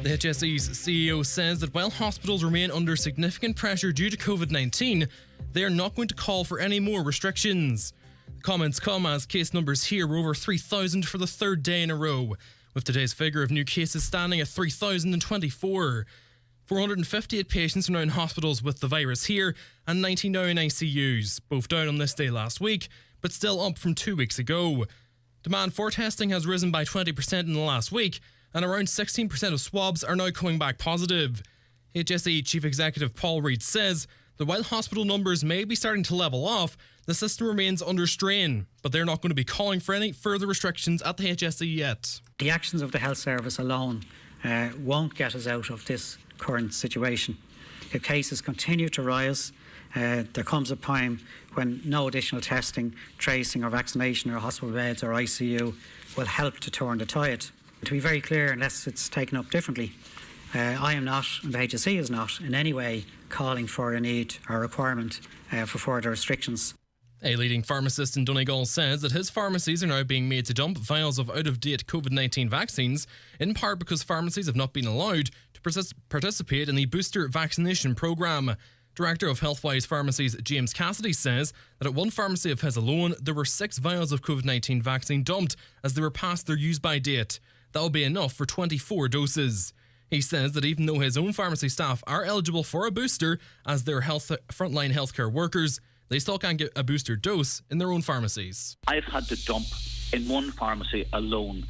The HSE's CEO says that while hospitals remain under significant pressure due to COVID-19, they are not going to call for any more restrictions. The comments come as case numbers here were over 3,000 for the third day in a row, with today's figure of new cases standing at 3,024. 458 patients are now in hospitals with the virus here, and 90 now in ICUs, both down on this day last week, but still up from 2 weeks ago. Demand for testing has risen by 20% in the last week, and around 16% of swabs are now coming back positive. HSE Chief Executive Paul Reid says that while hospital numbers may be starting to level off, the system remains under strain, but they're not going to be calling for any further restrictions at the HSE yet. The actions of the health service alone won't get us out of this current situation. If cases continue to rise, there comes a time when no additional testing, tracing or vaccination or hospital beds or ICU will help to turn the tide. To be very clear, unless it's taken up differently, I am not, and the HSE is not, in any way calling for a need or requirement for further restrictions. A leading pharmacist in Donegal says that his pharmacies are now being made to dump vials of out-of-date COVID-19 vaccines, in part because pharmacies have not been allowed to participate in the booster vaccination programme. Director of Healthwise Pharmacies James Cassidy says that at one pharmacy of his alone, there were 6 vials of COVID-19 vaccine dumped as they were past their use-by date. That will be enough for 24 doses. He says that even though his own pharmacy staff are eligible for a booster as their frontline healthcare workers, they still can't get a booster dose in their own pharmacies. I've had to dump in one pharmacy alone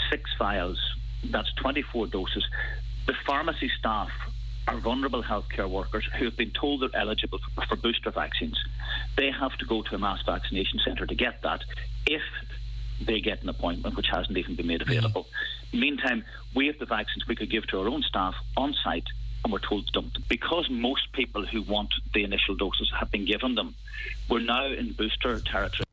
6 vials. That's 24 doses. The pharmacy staff are vulnerable healthcare workers who have been told they're eligible for booster vaccines. They have to go to a mass vaccination centre to get that if they get an appointment, which hasn't even been made available. Meantime, we have the vaccines we could give to our own staff on site, and we're told to dump them. Because most people who want the initial doses have been given them, we're now in booster territory.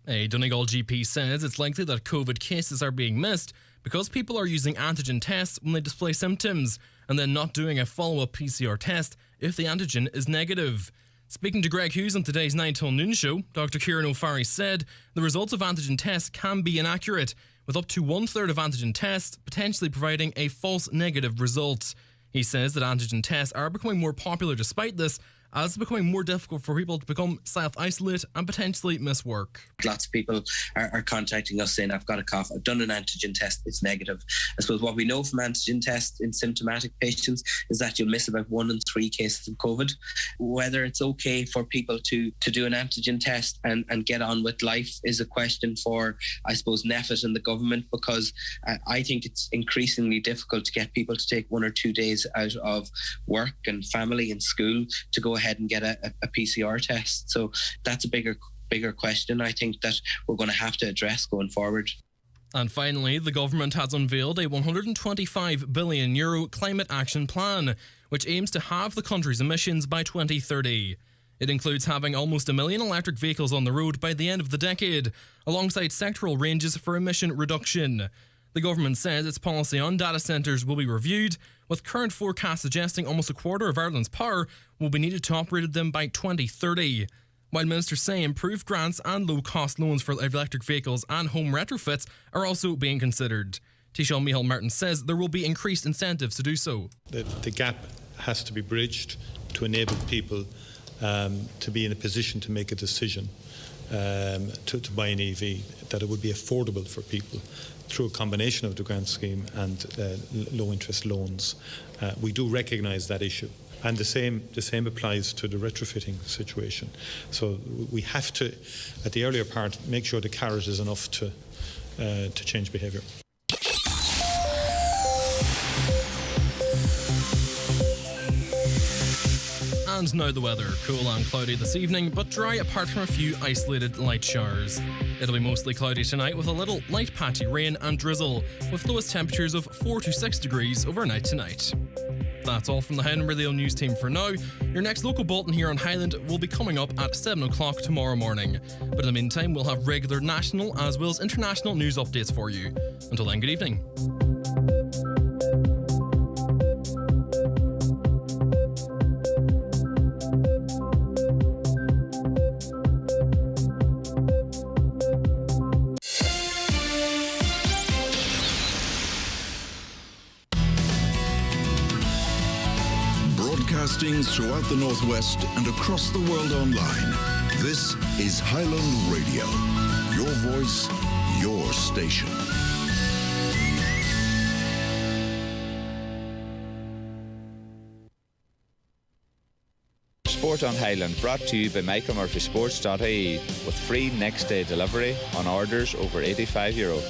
A Donegal GP says it's likely that COVID cases are being missed because people are using antigen tests when they display symptoms and then not doing a follow-up PCR test if the antigen is negative. Speaking to Greg Hughes on today's 9 till noon show, Dr. Kieran O'Farrill said the results of antigen tests can be inaccurate, with up to 1/3 of antigen tests potentially providing a false negative result. He says that antigen tests are becoming more popular despite this, as it's becoming more difficult for people to become self-isolate and potentially miss work. Lots of people are contacting us saying, I've got a cough, I've done an antigen test, it's negative. I suppose what we know from antigen tests in symptomatic patients is that you'll miss about 1 in 3 cases of COVID. Whether it's okay for people to do an antigen test and get on with life is a question for, I suppose, NPHET and the government, because I think it's increasingly difficult to get people to take 1 or 2 days out of work and family and school to go ahead and get a PCR test. So that's a bigger question I think that we're going to have to address going forward. And finally, the government has unveiled a €125 billion climate action plan, which aims to halve the country's emissions by 2030. It includes having almost 1 million electric vehicles on the road by the end of the decade, alongside sectoral ranges for emission reduction. The government says its policy on data centres will be reviewed, with current forecasts suggesting almost a quarter of Ireland's power will be needed to operate them by 2030. While ministers say improved grants and low-cost loans for electric vehicles and home retrofits are also being considered. Taoiseach Micheál Martin says there will be increased incentives to do so. The gap has to be bridged to enable people to be in a position to make a decision to buy an EV, that it would be affordable for people through a combination of the grant scheme and low-interest loans. We do recognise that issue. And the same applies to the retrofitting situation. So we have to, at the earlier part, make sure the carrot is enough to change behaviour. And now the weather. Cool and cloudy this evening, but dry apart from a few isolated light showers. It'll be mostly cloudy tonight with a little light patchy rain and drizzle, with lowest temperatures of 4 to 6 degrees overnight tonight. That's all from the Highland Radio News team for now. Your next local bulletin here on Highland will be coming up at 7 o'clock tomorrow morning. But in the meantime, we'll have regular national as well as international news updates for you. Until then, good evening. Broadcasting throughout the Northwest and across the world online. This is Highland Radio. Your voice, your station. Sport on Highland, brought to you by michaelmurphysports.ie, with free next day delivery on orders over €85.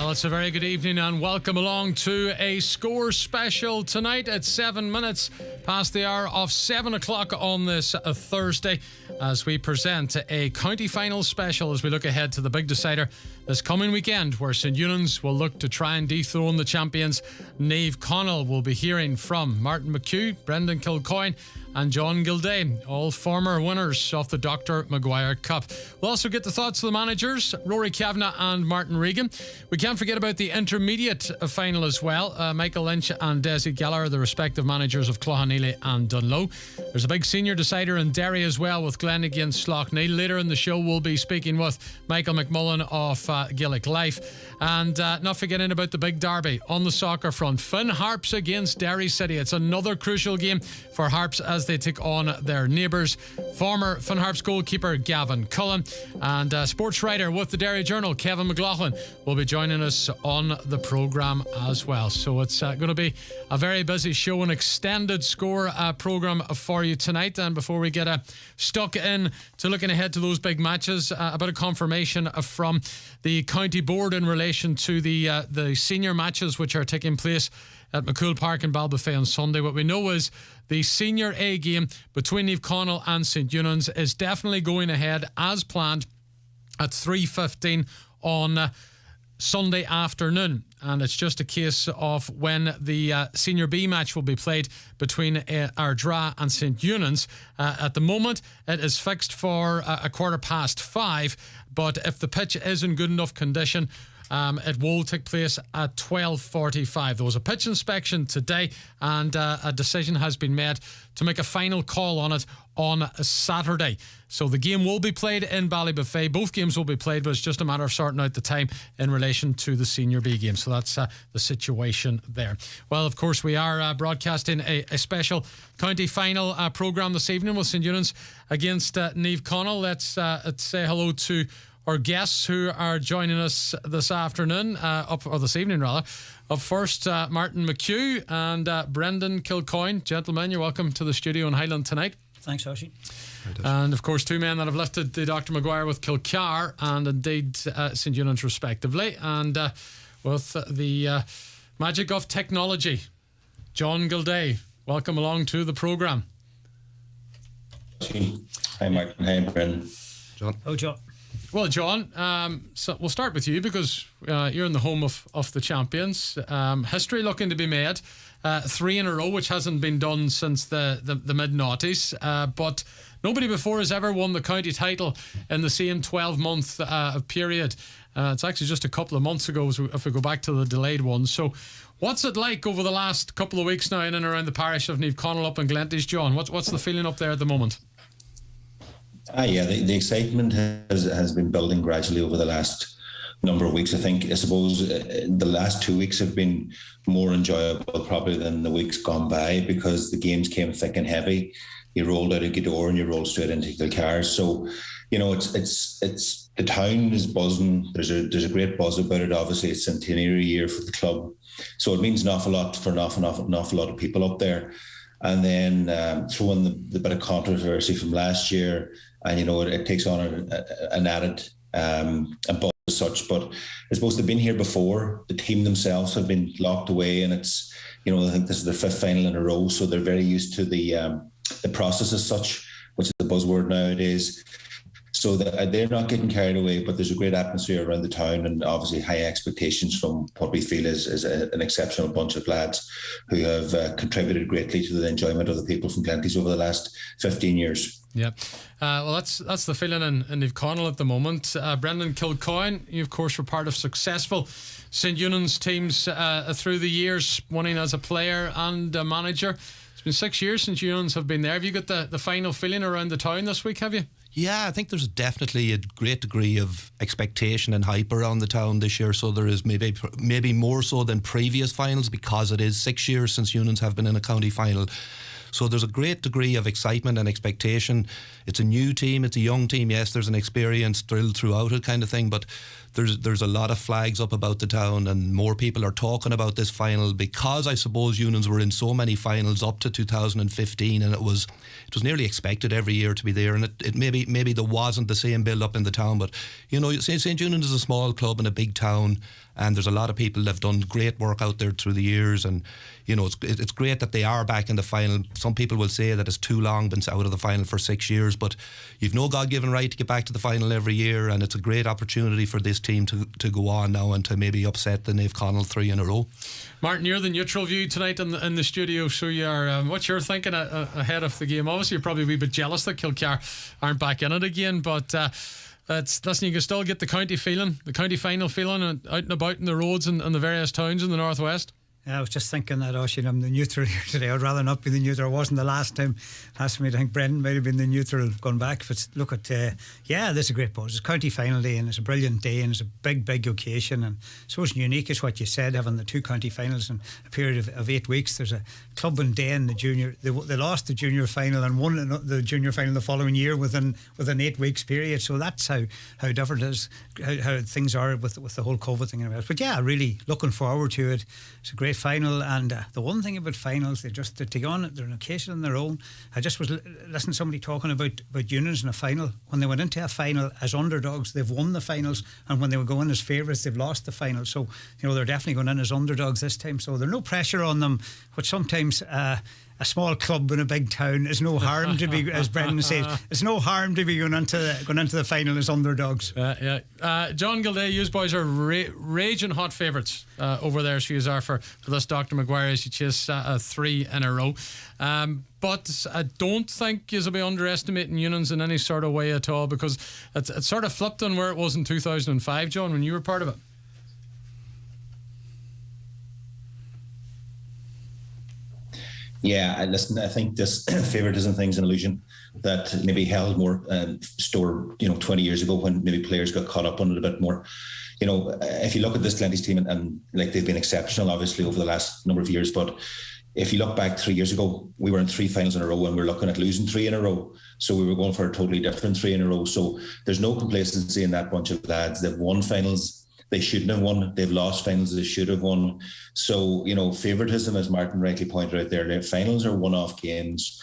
It's a very good evening and welcome along to a score special tonight at 7 minutes past the hour of 7 o'clock on this Thursday, as we present a county final special as we look ahead to the big decider this coming weekend, where St Eunan's will look to try and dethrone the champions. Niamh Connell will be hearing from Martin McHugh, Brendan Kilcoyne and John Gilday, all former winners of the Dr. Maguire Cup. We'll also get the thoughts of the managers, Rory Kavanagh and Martin Regan. We can't forget about the intermediate final as well. Michael Lynch and Desi Gallagher, the respective managers of Cloughaneely and Dunloe. There's a big senior decider in Derry as well, with Glen against Slaughtneil. Later in the show, we'll be speaking with Michael McMullen of Gaelic Life. And not forgetting about the big derby on the soccer front. Finn Harps against Derry City. It's another crucial game for Harps as they take on their neighbours. Former Finn Harps goalkeeper Gavin Cullen and sports writer with the Derry Journal, Kevin McLaughlin, will be joining us on the programme as well. So it's going to be a very busy show, an extended score programme for you tonight. And before we get stuck in to looking ahead to those big matches, a bit of confirmation from the county board in relation to the senior matches which are taking place at McCool Park in Ballybofey on Sunday. What we know is the Senior A game between Niamh Connell and St Eunan's is definitely going ahead as planned at 3:15 on Sunday afternoon, and it's just a case of when the Senior B match will be played between Ardra and St Eunan's. At the moment, it is fixed for 5:15, but if the pitch is in good enough condition, it will take place at 12:45. There was a pitch inspection today, and a decision has been made to make a final call on it on Saturday. So the game will be played in Ballybofey. Both games will be played, but it's just a matter of sorting out the time in relation to the Senior B game. So that's the situation there. Well, of course, we are broadcasting a special county final programme this evening with St Eunan's against Niamh Connell. Let's say hello to our guests who are joining us this afternoon, or this evening rather. Up first, Martin McHugh and Brendan Kilcoyne. Gentlemen, you're welcome to the studio in Highland tonight. Thanks, Oisin. And of course, two men that have lifted the Dr. Maguire with Kilcar and indeed St Eunan's respectively. And with the magic of technology, John Gilday, welcome along to the programme. Hi, Martin. Hi, Brendan. John. Oh, John. Well, John, so we'll start with you because you're in the home of the champions. History looking to be made. 3 in a row, which hasn't been done since the mid-noughties. But nobody before has ever won the county title in the same 12-month period. It's actually just a couple of months ago if we go back to the delayed one. So what's it like over the last couple of weeks now in and around the parish of Niamh Connell up in Glenties, John? What's the feeling up there at the moment? Yeah, the excitement has been building gradually over the last number of weeks. I suppose the last 2 weeks have been more enjoyable probably than the weeks gone by, because the games came thick and heavy. You rolled out of Gweedore and you rolled straight into Kilcar. So, you know, it's the town is buzzing. There's a great buzz about it. Obviously, it's centenary year for the club, so it means an awful lot for an awful lot of people up there. And then throw in the bit of controversy from last year, and you know it takes on an added a buzz as such. But I suppose they've been here before. The team themselves have been locked away, and it's, you know, I think this is their 5th final in a row, so they're very used to the process as such, which is the buzzword nowadays. so that they're not getting carried away, but there's a great atmosphere around the town, and obviously high expectations from what we feel is an exceptional bunch of lads who have contributed greatly to the enjoyment of the people from Glenties over the last 15 years. Yeah, well, that's the feeling in Niamh Connell at the moment. Brendan Kilcoyne, you of course were part of successful St Eunan's teams through the years, winning as a player and a manager. It's been 6 years since Eunan's have been there. Have you got the final feeling around the town this week, have you? Yeah, I think there's definitely a great degree of expectation and hype around the town this year. So there is maybe more so than previous finals, because it is 6 years since Eunan's have been in a county final. So there's a great degree of excitement and expectation. It's a new team, it's a young team. Yes, there's an experience drilled throughout it kind of thing, but there's a lot of flags up about the town, and more people are talking about this final because I suppose Eunan's were in so many finals up to 2015, and it was nearly expected every year to be there, and it maybe there wasn't the same build up in the town, but you know, St Eunan's is a small club in a big town, and there's a lot of people that have done great work out there through the years, and you know, it's great that they are back in the final. Some people will say that it's too long been out of the final for 6 years, but you've no God-given right to get back to the final every year, and it's a great opportunity for this team to go on now and to maybe upset the Niamh Connell 3 in a row. Martin, you're the neutral view tonight in the studio, so you're what you're thinking ahead of the game. Obviously you're probably a wee bit jealous that Kilcar aren't back in it again, but listen, you can still get the county feeling, the county final feeling, out and about in the roads and the various towns in the northwest. Yeah, I was just thinking that, I'm the neutral here today. I'd rather not be the neutral. It wasn't the last time. Last time I think Brendan might have been the neutral going back. But look at, this is a great buzz. It's county final day, and it's a brilliant day, and it's a big occasion. And so it's unique, is what you said, having the two county finals in a period of 8 weeks. There's a club in Day in the junior. They lost the junior final and won the junior final the following year within 8 weeks period. So that's how different it is, how things are with the whole COVID thing. But yeah, really looking forward to it. It's a great final, and the one thing about finals, they take on, they're an occasion on their own. I just was listening to somebody talking about Eunan's in a final. When they went into a final as underdogs, they've won the finals, and when they were going as favourites, they've lost the final. So you know, they're definitely going in as underdogs this time, so there's no pressure on them, which sometimes a small club in a big town, is no harm to be, as Brendan says, it's no harm to be going into the final as underdogs. John Gilday, you boys are raging hot favourites over there, so you are for this Dr. Maguire as you chase 3 in a row. But I don't think you'll be underestimating Eunan's in any sort of way at all, because it's sort of flipped on where it was in 2005, John, when you were part of it. Yeah, listen, I think this favouritism thing's an illusion that maybe held more store, 20 years ago, when maybe players got caught up on it a bit more. You know, if you look at this Glenties team, and like, they've been exceptional, obviously, over the last number of years, but if you look back 3 years ago, we were in 3 finals in a row, and we're looking at losing 3 in a row. So we were going for a totally different 3 in a row. So there's no complacency in that bunch of lads. They've won finals they shouldn't have won. They've lost finals they should have won. So, favouritism, as Martin rightly pointed out there, finals are one-off games.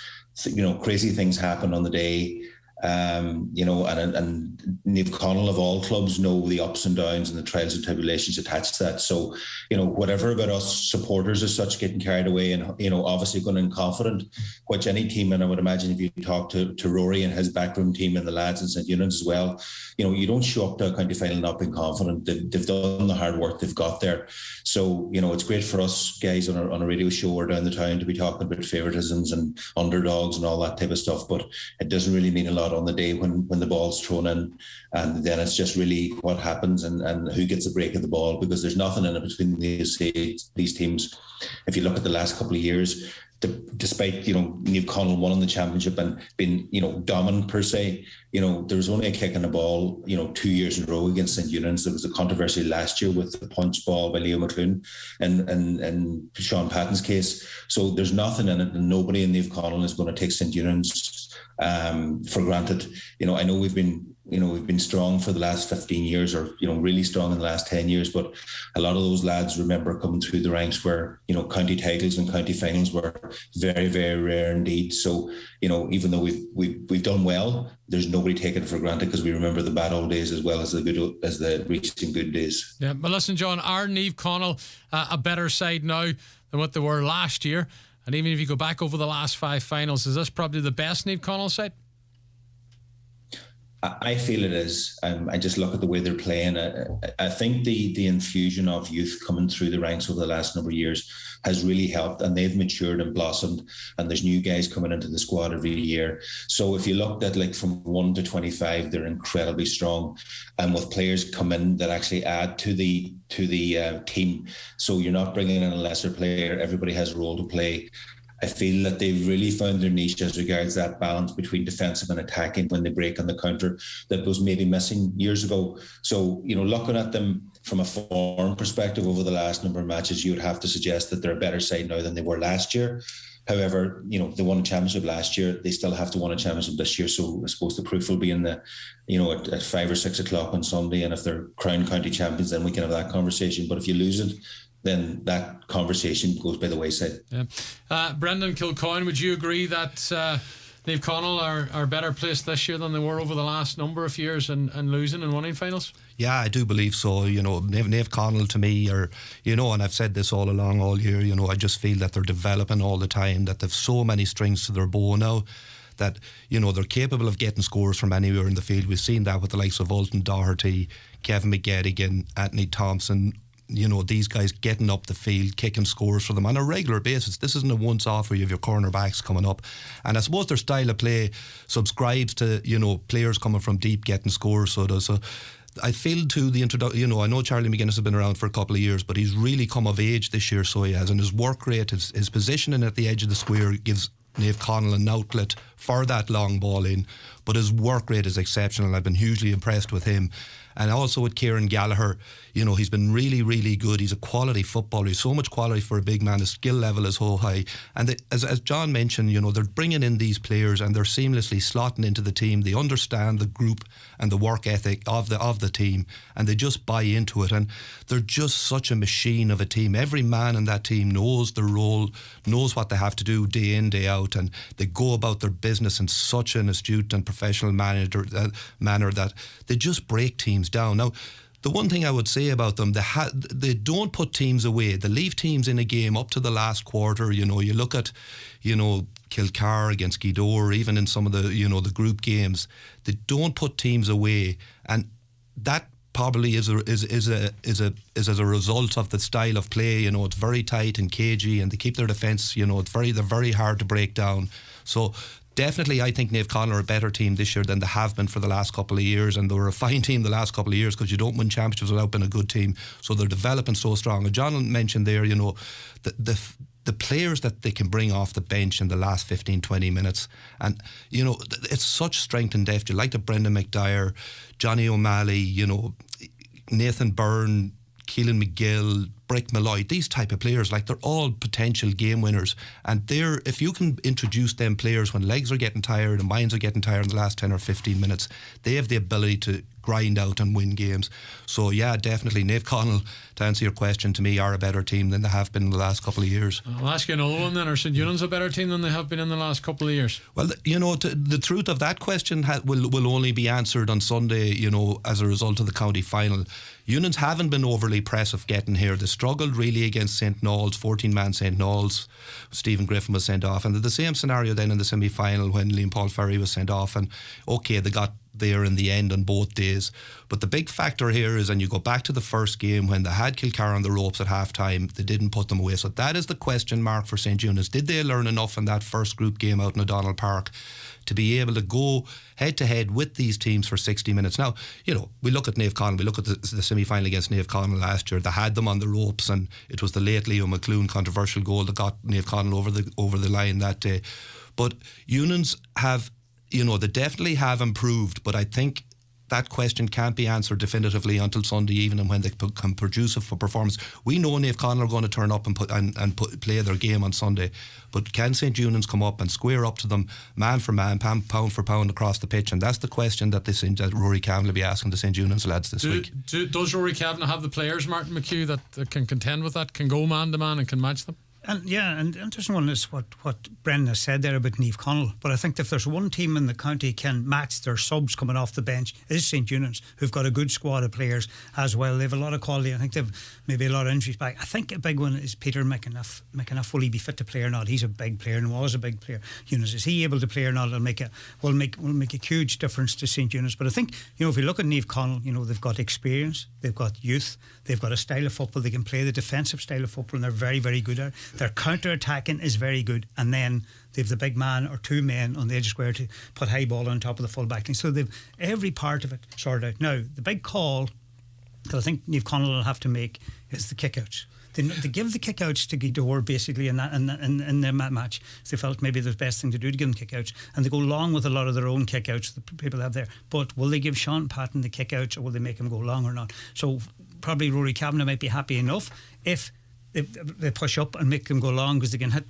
Crazy things happen on the day. And Niamh Connell of all clubs know the ups and downs and the trials and tribulations attached to that. So, whatever about us supporters as such getting carried away and, obviously going in confident, which any team, and I would imagine if you talk to Rory and his backroom team and the lads in St Eunan's as well, you don't show up to a county final not being confident. They've done the hard work, they've got there. So, it's great for us guys on a radio show or down the town to be talking about favouritisms and underdogs and all that type of stuff, but it doesn't really mean a lot on the day when the ball's thrown in, and then it's just really what happens and who gets a break of the ball, because there's nothing in it between these teams. If you look at the last couple of years, despite Niamh Connell won the championship and been dominant per se, there was only a kick in the ball 2 years in a row against St Eunan's. There was a controversy last year with the punch ball by Leo McClune and Sean Patton's case. So there's nothing in it, and nobody in Niamh Connell is going to take St Eunan's for granted. I know we've been strong for the last 15 years, or really strong in the last 10 years, but a lot of those lads remember coming through the ranks where county titles and county finals were very, very rare indeed. So even though we've done well, there's nobody taking it for granted, because we remember the bad old days as well as the recent good days. Yeah, but listen, John, are Niamh Connell a better side now than what they were last year? And even if you go back over the last 5 finals, is this probably the best Niamh Connell side? I feel it is. I just look at the way they're playing. I think the infusion of youth coming through the ranks over the last number of years has really helped, and they've matured and blossomed, and there's new guys coming into the squad every year. So if you looked at like from 1 to 25, they're incredibly strong, and with players come in that actually add to the team. So you're not bringing in a lesser player. Everybody has a role to play. I feel that they've really found their niche as regards that balance between defensive and attacking when they break on the counter that was maybe missing years ago. So, looking at them from a form perspective over the last number of matches, you would have to suggest that they're a better side now than they were last year. However, they won a championship last year. They still have to win a championship this year. So I suppose the proof will be in at 5 or 6 o'clock on Sunday. And if they're Crown County champions, then we can have that conversation. But if you lose it, then that conversation goes by the wayside. Yeah. Brendan Kilcoyne, would you agree that Niamh Conaill are better placed this year than they were over the last number of years and losing and winning finals? Yeah, I do believe so. Niamh Conaill to me are, and I've said this all along all year, I just feel that they're developing all the time, that they've so many strings to their bow now, that, they're capable of getting scores from anywhere in the field. We've seen that with the likes of Ultan Doherty, Kevin McGettigan, Anthony Thompson. These guys getting up the field, kicking scores for them on a regular basis. This isn't a once-off where you have your cornerbacks coming up. And I suppose their style of play subscribes to, players coming from deep getting scores. So I feel to the introduction, I know Charlie McGuinness has been around for a couple of years, but he's really come of age this year, so he has. And his work rate, his positioning at the edge of the square gives Niamh Conaill an outlet for that long ball in. But his work rate is exceptional. I've been hugely impressed with him. And also with Kieran Gallagher, he's been really, really good. He's a quality footballer. He's so much quality for a big man. His skill level is so high. And as John mentioned, they're bringing in these players and they're seamlessly slotting into the team. They understand the group and the work ethic of the team, and they just buy into it. And they're just such a machine of a team. Every man in that team knows their role, knows what they have to do day in, day out, and they go about their business in such an astute and professional manner that they just break teams down. Now, the one thing I would say about them, they don't put teams away. They leave teams in a game up to the last quarter. You look at, Kilcar against Gweedore, even in some of the, the group games, they don't put teams away, and that probably is as a result of the style of play. It's very tight and cagey, and they keep their defence. They're very hard to break down. So definitely, I think Niamh Conaill are a better team this year than they have been for the last couple of years, and they were a fine team the last couple of years because you don't win championships without being a good team. So they're developing so strong. And John mentioned there, the players that they can bring off the bench in the last 15-20 minutes, and it's such strength and depth. You like the Brendan McDyer, Johnny O'Malley, Nathan Byrne, Keelan McGill, Brick Malloy, these type of players, they're all potential game winners. And if you can introduce them players when legs are getting tired and minds are getting tired in the last 10 or 15 minutes, they have the ability to grind out and win games. So yeah, definitely Niamh Conaill, to answer your question, to me are a better team than they have been in the last couple of years. I'll ask you another one then. Are St Eunan's a better team than they have been in the last couple of years? Well, the truth of that question will only be answered on Sunday, as a result of the county final. Eunan's haven't been overly impressive getting here. They struggled really against St Noel's, 14-man St Noel's. Stephen Griffin was sent off, and the same scenario then in the semi-final when Liam Paul Ferry was sent off, and okay, they got there in the end on both days. But the big factor here is, and you go back to the first game when they had Kilcar on the ropes at half time, they didn't put them away. So that is the question mark for St Eunan's. Did they learn enough in that first group game out in O'Donnell Park to be able to go head to head with these teams for 60 minutes? Now, we look at Niamh Conaill, we look at the semi-final against Niamh Conaill last year. They had them on the ropes, and it was the late Leo McClune controversial goal that got Niamh Conaill over the line that day. But Eunan's have, they definitely have improved, but I think that question can't be answered definitively until Sunday evening when they can produce a performance. We know Niamh Conaill are going to turn up and play their game on Sunday, but can St Eunan's come up and square up to them man for man, pound for pound across the pitch? And that's the question that Rory Cavan will be asking the St Eunan's lads this week. Does Rory Cavan have the players, Martin McHugh, that can contend with that, can go man to man and can match them? And the interesting one is what Brendan has said there about Niamh Connell. But I think if there's one team in the county can match their subs coming off the bench, is St. Eunan's, who've got a good squad of players as well. They have a lot of quality. I think they've maybe a lot of injuries back. I think a big one is Peter McAnuff. Will he be fit to play or not? He's a big player and was a big player. Eunice, is he able to play or not? Will make a huge difference to St. Eunan's. But I think, if you look at Niamh Connell, they've got experience, they've got youth, they've got a style of football. They can play the defensive style of football, and they're very, very good at it. Their counter-attacking is very good, and then they've the big man or two men on the edge of square to put high ball on top of the full back line. So they've every part of it sorted out. Now, the big call that I think Niamh Connell will have to make is the kickouts. They give the kickouts to Gidor basically in the match. They felt maybe the best thing to do to give them kickouts, and they go along with a lot of their own kickouts the people have there. But will they give Sean Patton the kickouts, or will they make him go long or not? So probably Rory Kavanagh might be happy enough if they push up and make them go long, because they can hit.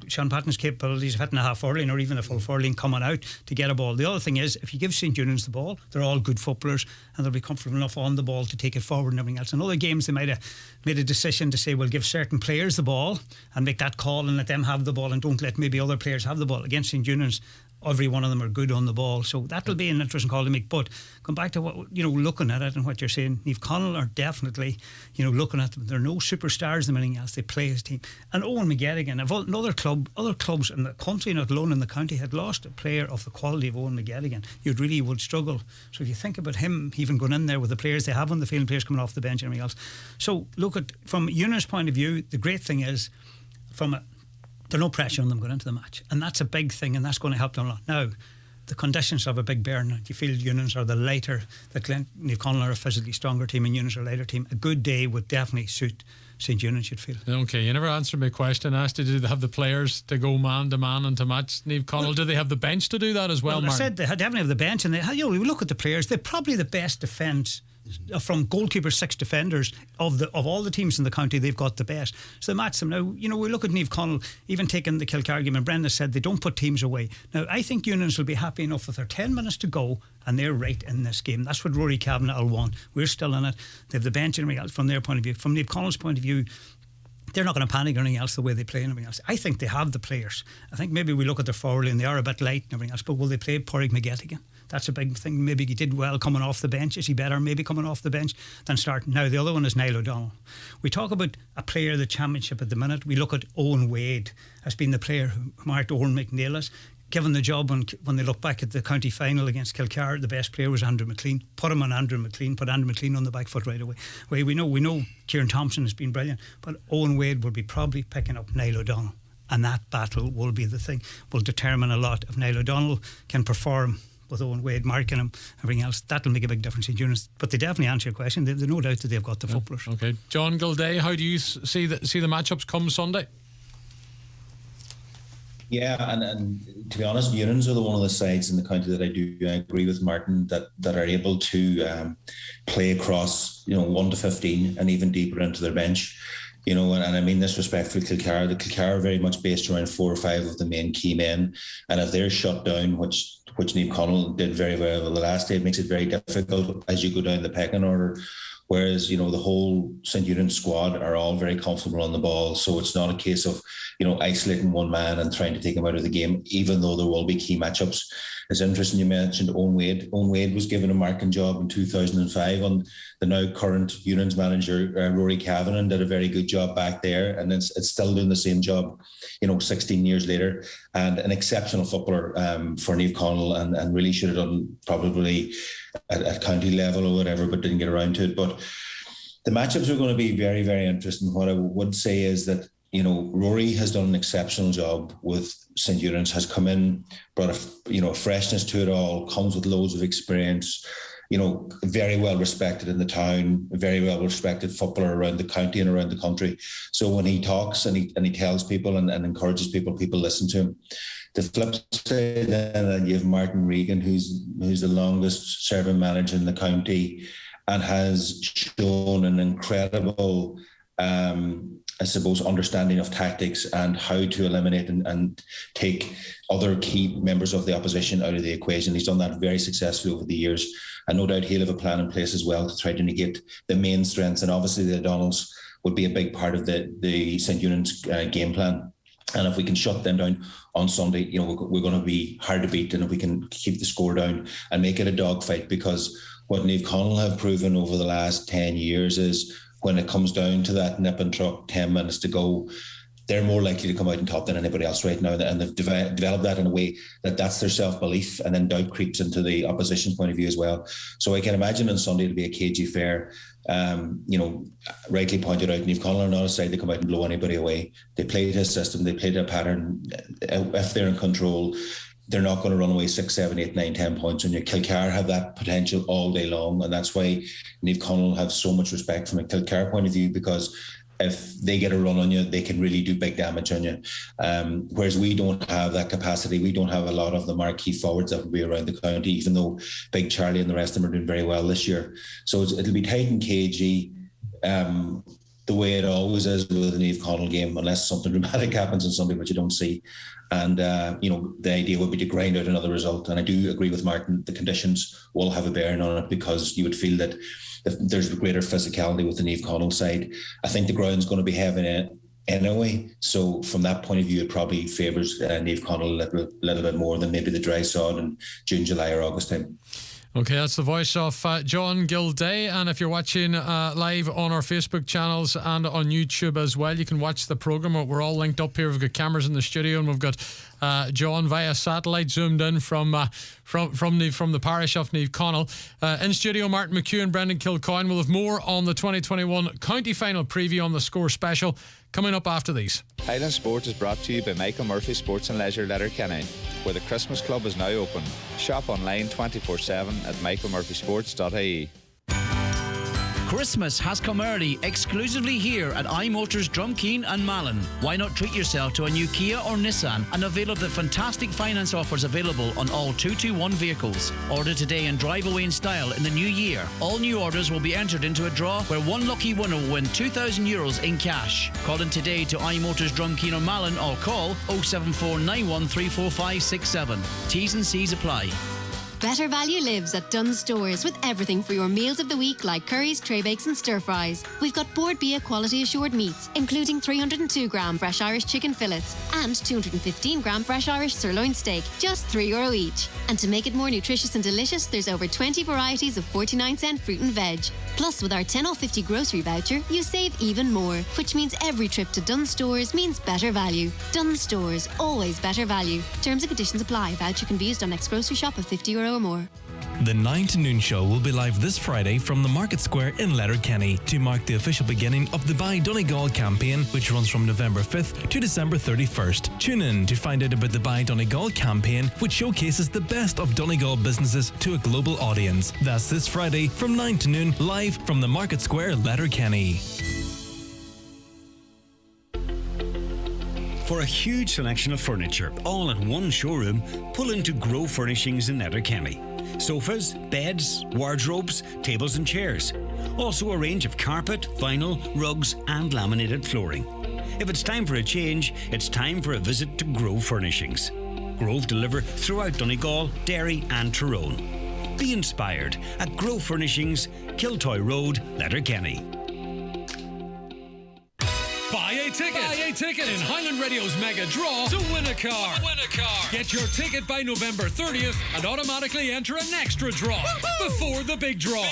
Sean Patton's capabilities of hitting a half furling or even a full furling coming out to get a ball. The other thing is, if you give St. Eunan's the ball, they're all good footballers and they'll be comfortable enough on the ball to take it forward and everything else. In other games, they might have made a decision to say, we'll give certain players the ball and make that call and let them have the ball and don't let maybe other players have the ball. Against St. Eunan's, every one of them are good on the ball, so that'll be an interesting call to make. But come back to what looking at it and what you're saying, Niamh Connell are definitely looking at them. They're no superstars than anything else. They play as a team. And Owen McGettigan, other clubs in the country, not alone in the county, had lost a player of the quality of Owen McGettigan. You really would struggle. So if you think about him even going in there with the players they have on the field, players coming off the bench and everything else. So look at from Eunice's point of view, the great thing is there's no pressure on them going into the match, and that's a big thing, and that's going to help them a lot. Now, the conditions of a big bear. Do you feel Eunice are the lighter, that Niamh Connell are a physically stronger team and Eunice are a lighter team? A good day would definitely suit St. Eunice, you'd feel. Okay, you never answered my question. I asked you, do they have the players to go man to man and to match Niamh Connell? Do they have the bench to do that as well, Martin? I said they definitely have the bench, and we look at the players, they're probably the best defence from goalkeepers, 6 defenders of all the teams in the county. They've got the best, so they match them. Now we look at Niamh Connell, even taking the Kilcar argument. Brenda said they don't put teams away. Now I think Eunice will be happy enough with their 10 minutes to go and they're right in this game. That's what Rory Kavanagh will want. We're still in it. They have the bench and everything else from their point of view. From Niamh Connell's point of view, they're not going to panic or anything else the way they play and everything else. I think they have the players. I think maybe we look at their forward and they are a bit light and everything else, but will they play Pádraig McGettigan? That's a big thing. Maybe he did well coming off the bench. Is he better maybe coming off the bench than starting? Now the other one is Niall O'Donnell. We talk about a player of the championship at the minute. We look at Owen Wade as being the player who marked Owen McNeilis. Given the job when they look back at the county final against Kilcar, the best player was Andrew McLean. Put him on Andrew McLean, put Andrew McLean on the back foot right away. We know Kieran Thompson has been brilliant, but Owen Wade will be probably picking up Niall O'Donnell, and that battle will be the thing, will determine a lot. If Niall O'Donnell can perform with Owen Wade marking him, everything else, that'll make a big difference in Eunice. But they definitely answer your question. There's no doubt that they've got the footballers. Okay, John Gilday, how do you see the matchups come Sunday? Yeah, and to be honest, Eunice are one of the sides in the county that I agree with Martin that are able to play across 1 to 15 and even deeper into their bench. And I mean this respectfully, Kilcar. The Kilcar are very much based around 4 or 5 of the main key men, and if they're shut down, which Niamh Connell did very well the last day, it makes it very difficult as you go down the pecking order. Whereas, the whole St. Eunan's squad are all very comfortable on the ball. So it's not a case of, isolating one man and trying to take him out of the game, even though there will be key matchups. It's interesting you mentioned Owen Wade. Owen Wade was given a marking job in 2005 on the now current Eunan's manager, Rory Kavanagh, and did a very good job back there. And it's still doing the same job, 16 years later. And an exceptional footballer for Niamh Connell, and really should have done probably at county level or whatever, but didn't get around to it. But the matchups are going to be very, very interesting. What I would say is that, Rory has done an exceptional job with St. Eunan's, has come in, brought a freshness to it all, comes with loads of experience, very well respected in the town, very well respected footballer around the county and around the country. So when he talks and he tells people and encourages people listen to him. The flip side then, you have Martin Regan, who's the longest serving manager in the county and has shown an incredible understanding of tactics and how to eliminate and take other key members of the opposition out of the equation. He's done that very successfully over the years, and no doubt he'll have a plan in place as well to try to negate the main strengths. And obviously the O'Donnells would be a big part of the St. Eunan's game plan. And if we can shut them down on Sunday, we're going to be hard to beat. And if we can keep the score down and make it a dogfight, because what Naomh Conaill have proven over the last 10 years is when it comes down to that nip and truck, 10 minutes to go, they're more likely to come out on top than anybody else right now. And they've developed that in a way that's their self-belief, and then doubt creeps into the opposition point of view as well. So I can imagine on Sunday it'll be a cagey affair. Rightly pointed out, Naomh Conaill are not a side to come out and blow anybody away. They played his system, they played a pattern. If they're in control, they're not going to run away 6, 7, 8, 9, 10 points on you. Kilcar have that potential all day long, and that's why Naomh Conaill have so much respect from a Kilcar point of view, because if they get a run on you, they can really do big damage on you. Whereas we don't have that capacity. We don't have a lot of the marquee forwards that will be around the county, even though Big Charlie and the rest of them are doing very well this year. So it'll be tight and cagey, the way it always is with the Naomh Conaill game, unless something dramatic happens on Sunday, which you don't see. And, the idea would be to grind out another result. And I do agree with Martin, the conditions will have a bearing on it, because you would feel that if there's greater physicality with the Naomh Conaill side. I think the ground's going to be heavy anyway. So from that point of view, it probably favours Naomh Conaill a little bit more than maybe the dry sod in June, July or August time. Okay, that's the voice of John Gilday. And if you're watching live on our Facebook channels and on YouTube as well, you can watch the programme. We're all linked up here. We've got cameras in the studio, and we've got John via satellite zoomed in from the parish of Naomh Conaill. In studio, Martin McHugh and Brendan Kilcoyne. We'll have more on the 2021 county final preview on the Score Special coming up after these. Highland Sport is brought to you by Michael Murphy Sports and Leisure Letterkenny, where the Christmas Club is now open. Shop online 24/7 at michaelmurphysports.ie. Christmas has come early, exclusively here at iMotors Drumkeen and Malin. Why not treat yourself to a new Kia or Nissan and avail of the fantastic finance offers available on all 221 vehicles. Order today and drive away in style in the new year. All new orders will be entered into a draw where one lucky winner will win €2,000 in cash. Call in today to iMotors Drumkeen or Malin, or call 07491345567. T's and C's apply. Better value lives at Dunnes Stores, with everything for your meals of the week, like curries, tray bakes and stir fries. We've got Board Bia quality assured meats, including 302-gram fresh Irish chicken fillets and 215-gram fresh Irish sirloin steak, just €3 each. And to make it more nutritious and delicious, there's over 20 varieties of 49-cent fruit and veg. Plus, with our 10 off 50 grocery voucher, you save even more, which means every trip to Dunnes Stores means better value. Dunnes Stores, always better value. Terms and conditions apply. Voucher can be used on next grocery shop of €50 or more. The 9 to Noon Show will be live this Friday from the Market Square in Letterkenny to mark the official beginning of the Buy Donegal campaign, which runs from November 5th to December 31st. Tune in to find out about the Buy Donegal campaign, which showcases the best of Donegal businesses to a global audience. That's this Friday from 9 to noon, live from the Market Square, Letterkenny. For a huge selection of furniture, all at one showroom, pull into Grove Furnishings in Letterkenny. Sofas, beds, wardrobes, tables and chairs. Also a range of carpet, vinyl, rugs and laminated flooring. If it's time for a change, it's time for a visit to Grove Furnishings. Grove deliver throughout Donegal, Derry and Tyrone. Be inspired at Grove Furnishings, Kiltoy Road, Letterkenny. Buy a ticket in Highland Radio's mega draw to win a car. Get your ticket by November 30th and automatically enter an extra draw before the big draw.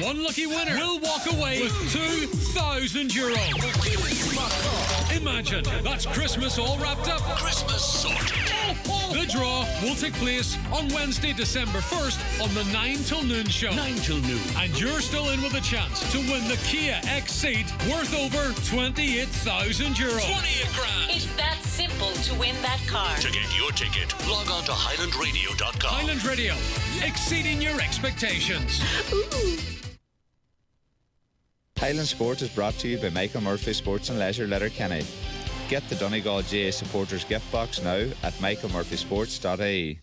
One lucky winner will walk away with €2,000. Imagine, that's Christmas all wrapped up. Christmas sorted. The draw will take place on Wednesday, December 1st on the 9 till noon show. 9 till noon. And you're still in with a chance to win the Kia X-Ceed worth over €28,000. 28 grand. It's that simple to win that car. To get your ticket, log on to highlandradio.com. Highland Radio, exceeding your expectations. Ooh. Highland Sport is brought to you by Michael Murphy Sports and Leisure Letterkenny. Get the Donegal GA Supporters gift box now at michaelmurphysports.ie.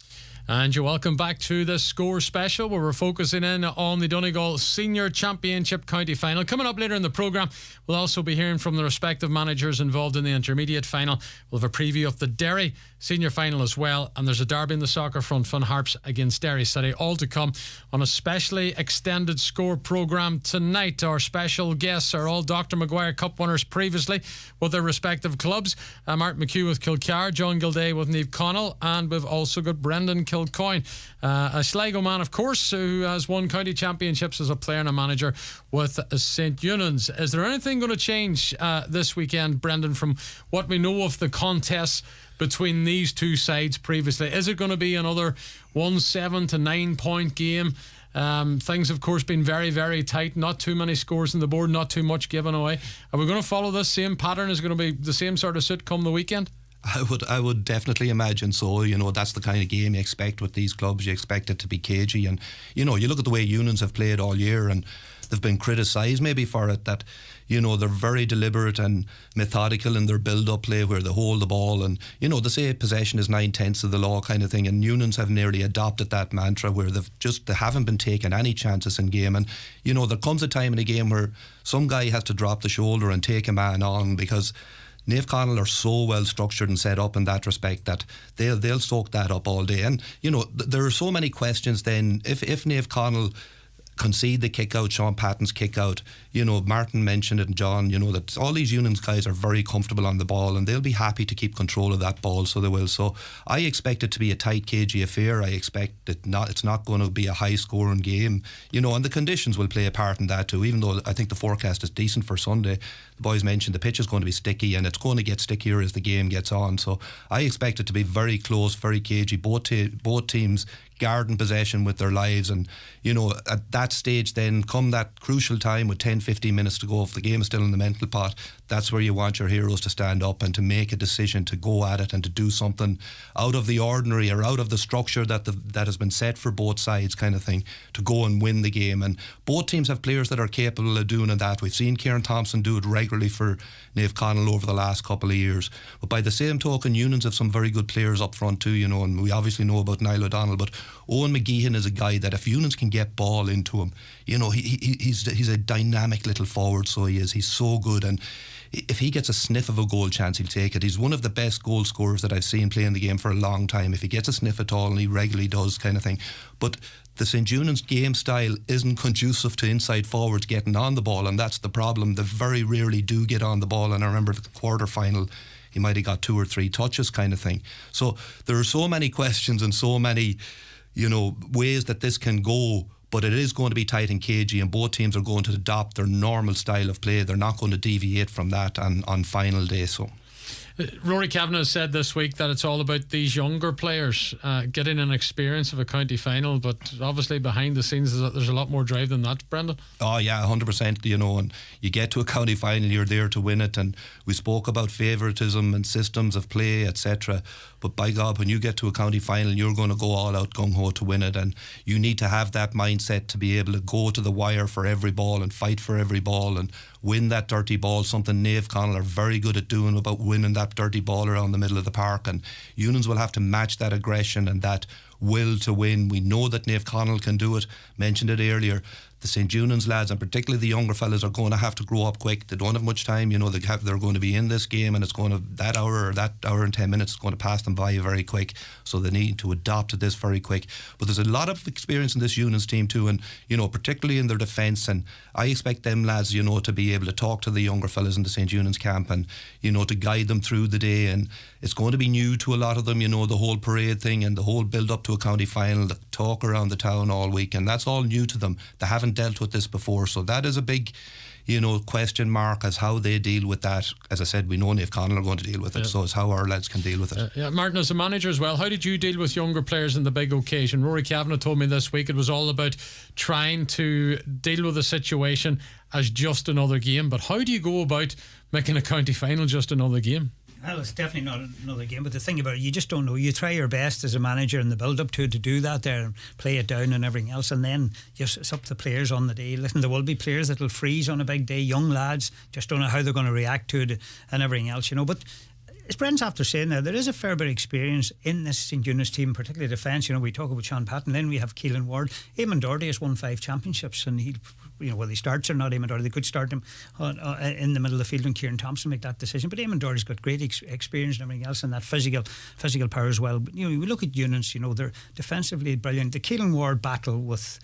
And you're welcome back to the Score Special, where we're focusing in on the Donegal Senior Championship County Final. Coming up later in the programme, we'll also be hearing from the respective managers involved in the intermediate final. We'll have a preview of the Derry Senior Final as well, and there's a derby in the soccer front, Fun Harps against Derry City, all to come on a specially extended Score programme tonight. Our special guests are all Dr. Maguire Cup winners previously with their respective clubs. Martin McHugh with Kilcar, John Gilday with Niamh Connell, and we've also got Brendan Kilcoyne, a Sligo man, of course, who has won county championships as a player and a manager with St. Eunan's. Is there anything going to change this weekend, Brendan, from what we know of the contests between these two sides previously? Is it going to be another 7 to 9 point game? Things, of course, been very, very tight. Not too many scores on the board, not too much given away. Are we going to follow this same pattern? Is it going to be the same sort of suit come the weekend? I would definitely imagine so. You know, that's the kind of game you expect with these clubs. You expect it to be cagey, and you know, you look at the way Eunan's have played all year, and they've been criticised maybe for it, that, you know, they're very deliberate and methodical in their build-up play where they hold the ball, and, you know, they say possession is 9/10 of the law kind of thing, and Eunan's have nearly adopted that mantra where they haven't been taking any chances in game. And, you know, there comes a time in a game where some guy has to drop the shoulder and take a man on, because Niamh Connell are so well structured and set up in that respect that they'll soak that up all day. And, you know, there are so many questions then. If Niamh Connell concede the kick out, Sean Patton's kick out, you know, Martin mentioned it, and John, you know, that all these Eunan's guys are very comfortable on the ball, and they'll be happy to keep control of that ball, so they will. So I expect it to be a tight, cagey affair. I expect it's not going to be a high scoring game, you know, and the conditions will play a part in that too, even though I think the forecast is decent for Sunday. The boys mentioned the pitch is going to be sticky, and it's going to get stickier as the game gets on. So I expect it to be very close, very cagey. Both teams guarding possession with their lives, and, you know, at that stage then, come that crucial time with 10-15 minutes to go, if the game is still in the mental pot, that's where you want your heroes to stand up and to make a decision to go at it and to do something out of the ordinary or out of the structure that has been set for both sides kind of thing, to go and win the game. And both teams have players that are capable of doing that. We've seen Kieran Thompson do it regularly for Niamh Connell over the last couple of years, but by the same token, Eunan's have some very good players up front too, you know, and we obviously know about Niall O'Donnell, but Owen McGeehan is a guy that if Eunan's can get ball into him, you know, he's a dynamic little forward, so he is. He's so good, and if he gets a sniff of a goal chance, he'll take it. He's one of the best goal scorers that I've seen playing the game for a long time. If he gets a sniff at all, and he regularly does, kind of thing. But the St. Eunan's game style isn't conducive to inside forwards getting on the ball, and that's the problem. They very rarely do get on the ball, and I remember the quarter final, he might have got 2 or 3 touches kind of thing. So there are so many questions and so many, you know, ways that this can go, but it is going to be tight and cagey, and both teams are going to adopt their normal style of play. They're not going to deviate from that on final day. So Rory Kavanagh said this week that it's all about these younger players getting an experience of a county final, but obviously behind the scenes there's a lot more drive than that, Brendan. Oh yeah, 100%, you know, and you get to a county final, you're there to win it, and we spoke about favouritism and systems of play, etc. But by God, when you get to a county final, you're going to go all out gung-ho to win it, and you need to have that mindset to be able to go to the wire for every ball and fight for every ball and win that dirty ball, something Niamh Connell are very good at doing, about winning that dirty ball around the middle of the park. And Eunan's will have to match that aggression and that will to win. We know that Niamh Connell can do it. Mentioned it earlier. The St. Eunan's lads, and particularly the younger fellas, are going to have to grow up quick. They don't have much time. You know, they're going to be in this game, and it's going to, that hour and 10 minutes is going to pass them by very quick. So they need to adapt to this very quick. But there's a lot of experience in this Eunan's team too, and, you know, particularly in their defence. And I expect them lads, you know, to be able to talk to the younger fellas in the St. Eunan's camp and, you know, to guide them through the day. And it's going to be new to a lot of them, you know, the whole parade thing and the whole build up to a county final, the talk around the town all week, and that's all new to them. They haven't dealt with this before, so that is a big, you know, question mark as how they deal with that. As I said, we know Niamh Connell are going to deal with it, so it's how our lads can deal with it. Martin, as a manager as well, how did you deal with younger players in the big occasion? Rory Kavanagh told me this week it was all about trying to deal with the situation as just another game, but how do you go about making a county final just another game? Well, it's definitely not another game, but the thing about it, you just don't know. You try your best as a manager in the build-up to do that there and play it down and everything else, and then just it's up to the players on the day. Listen, there will be players that will freeze on a big day, young lads, just don't know how they're going to react to it and everything else, you know. But as Brendan's after saying now, there is a fair bit of experience in this St. Eunice team, particularly defence. We talk about Sean Patton, then we have Keelan Ward. Eamon Doherty has won 5 championships, and he, whether he starts or not, Eamon Doherty, they could start him in the middle of the field and Kieran Thompson make that decision. But Eamon Doherty's got great experience and everything else, and that physical power as well. But we look at Eunice, they're defensively brilliant. The Keelan Ward battle with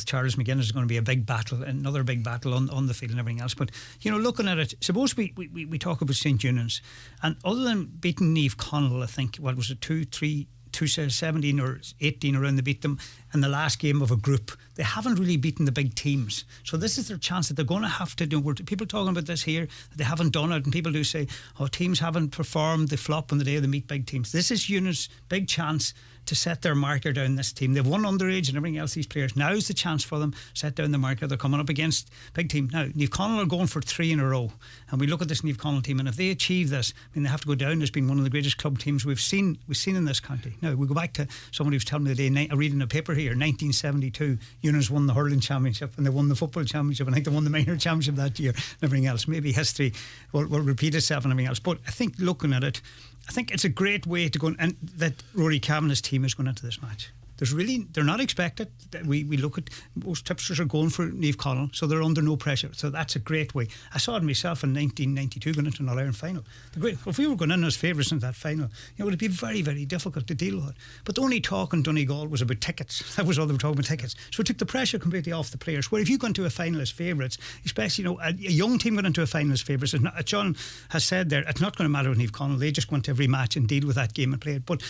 Charles McGuinness is going to be a big battle, another big battle on the field and everything else. But, looking at it, suppose we talk about St. Eunice, and other than beating Niamh Connell, I think, what was it, 17 or 18 around, they beat them in the last game of a group. They haven't really beaten the big teams. So this is their chance that they're going to have to do. People talking about this here, that they haven't done it, and people do say, teams haven't performed, they flop on the day they meet big teams. This is Eunice's big chance to set their marker down this team. They've won underage and everything else, these players. Now's the chance for them to set down the marker. They're coming up against big team. Now, Niamh Connell are going for 3 in a row. And we look at this Niamh Connell team, and if they achieve this, they have to go down as being one of the greatest club teams we've seen in this county. Now, we go back to somebody who's telling me the day, reading a paper here, 1972, Eunice won the hurling championship and they won the football championship, and I think they won the minor championship that year and everything else. Maybe history will repeat itself and everything else. But I think looking at it, I think it's a great way to go, and that Rory Kavanagh's team is going into this match. They're not expected. We look at, most tipsters are going for Niamh Connell, so they're under no pressure. So that's a great way. I saw it myself in 1992 going into an All-Ireland final. If we were going in as favourites in that final, it would be very, very difficult to deal with. But the only talk in Donegal was about tickets. That was all they were talking about, tickets. So it took the pressure completely off the players. Where if you go into a final as favourites, especially a young team going into a final as favourites, as John has said there, it's not going to matter with Niamh Connell. They just go into every match and deal with that game and play it. But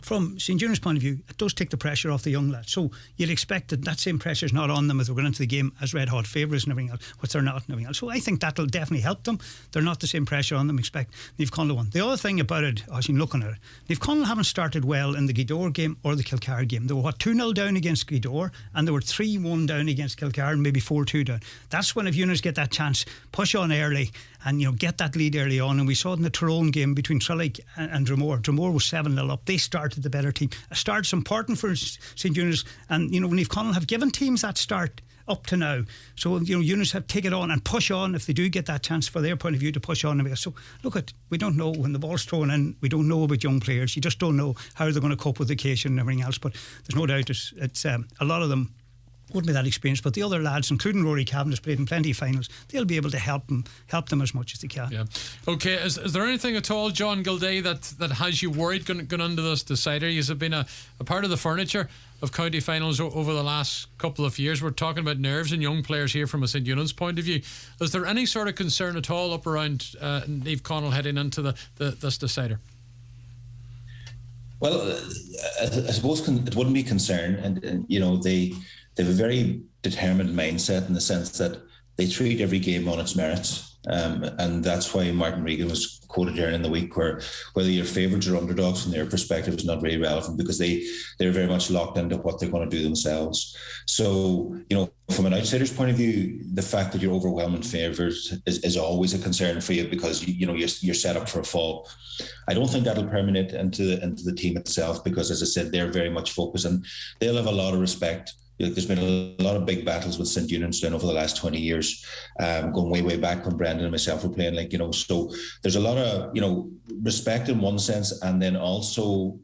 from St. Eunice's point of view, it does take the pressure off the young lads. So you'd expect that same pressure is not on them as they're going into the game as red hot favourites and everything else, which they're not and everything else. So I think that'll definitely help them. They're not the same pressure on them. Expect Niamh Connell won. The other thing about it, as you're looking at it, Niamh Connell haven't started well in the Gweedore game or the Kilcar game. They were 2-0 down against Gweedore, and they were 3-1 down against Kilcar, and maybe 4-2 down. That's when if Eunice get that chance, push on early and get that lead early on. And we saw it in the Tyrone game between Trillick and Dromore. Dromore was 7-0 up. They started the better team. A start's important for St. Eunice, and Niamh Connell have given teams that start up to now. So Eunice have to take it on and push on if they do get that chance for their point of view to push on. So look, we don't know when the ball's thrown in. We don't know about young players. You just don't know how they're going to cope with the occasion and everything else. But there's no doubt it's a lot of them wouldn't be that experienced, but the other lads, including Rory Kavanagh's played in plenty of finals, they'll be able to help them as much as they can. Yeah. Okay, is there anything at all, John Gilday, that has you worried going into this decider? You've been a part of the furniture of county finals over the last couple of years. We're talking about nerves and young players here from a St. Eunice point of view. Is there any sort of concern at all up around Niamh Connell heading into this decider? Well, I suppose it wouldn't be concern, and they have a very determined mindset in the sense that they treat every game on its merits. And that's why Martin Regan was quoted during in the week, where whether you're favourites or underdogs from their perspective is not really relevant, because they're very much locked into what they're going to do themselves. So, from an outsider's point of view, the fact that you're overwhelming favourites is always a concern for you, because you're set up for a fall. I don't think that'll permeate into the team itself, because, as I said, they're very much focused and they'll have a lot of respect. There's been a lot of big battles with St. Eunice over the last 20 years, going way back when Brendan and myself were playing. So there's a lot of respect in one sense, and then also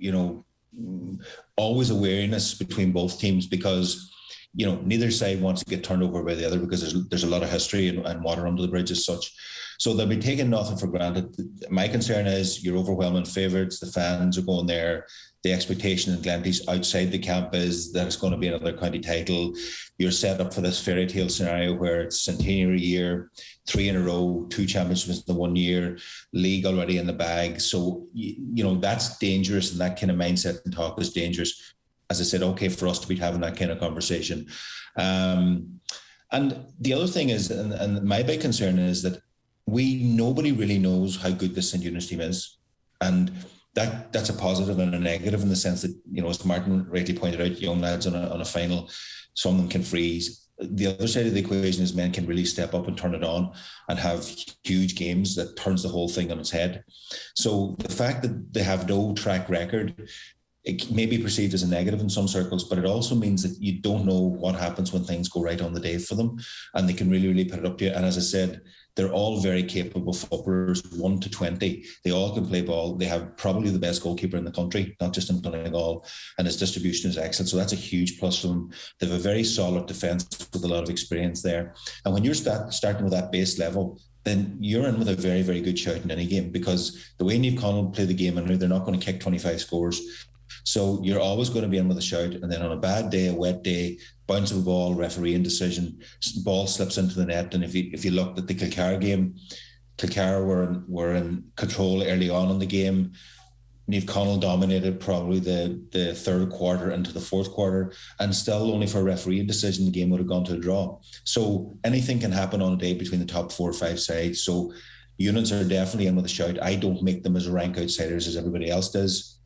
always awareness between both teams, because neither side wants to get turned over by the other, because there's a lot of history and water under the bridge as such. So they'll be taking nothing for granted. My concern is you're overwhelming favourites. The fans are going there. The expectation in Glenties outside the camp is that it's going to be another county title. You're set up for this fairy tale scenario where it's centenary year, 3 in a row, 2 championships in the 1 year, league already in the bag. So, that's dangerous, and that kind of mindset and talk is dangerous. As I said, okay for us to be having that kind of conversation. And the other thing is, and my big concern is that nobody really knows how good this St. Eunice team is. And that's a positive and a negative, in the sense that, as Martin rightly pointed out, young lads on a final, some of them can freeze. The other side of the equation is men can really step up and turn it on and have huge games that turns the whole thing on its head. So the fact that they have no track record it may be perceived as a negative in some circles, but it also means that you don't know what happens when things go right on the day for them, and they can really, really put it up to you. And as I said, they're all very capable footballers, 1 to 20. They all can play ball. They have probably the best goalkeeper in the country, not just in Donegal, and his distribution is excellent. So that's a huge plus for them. They have a very solid defence with a lot of experience there. And when you're starting with that base level, then you're in with a very, very good shout in any game, because the way Niamh Conaill play the game, and they're not going to kick 25 scores. So you're always going to be in with a shout. And then on a bad day, a wet day, bounce of a ball, refereeing decision, ball slips into the net. And if you looked at the Kilcar game, Kilcar were in control early on in the game. Niamh Conaill dominated probably the third quarter into the fourth quarter, and still only for a refereeing decision, the game would have gone to a draw. So anything can happen on a day between the top 4 or 5 sides. So units are definitely in with a shout. I don't make them as rank outsiders as everybody else does,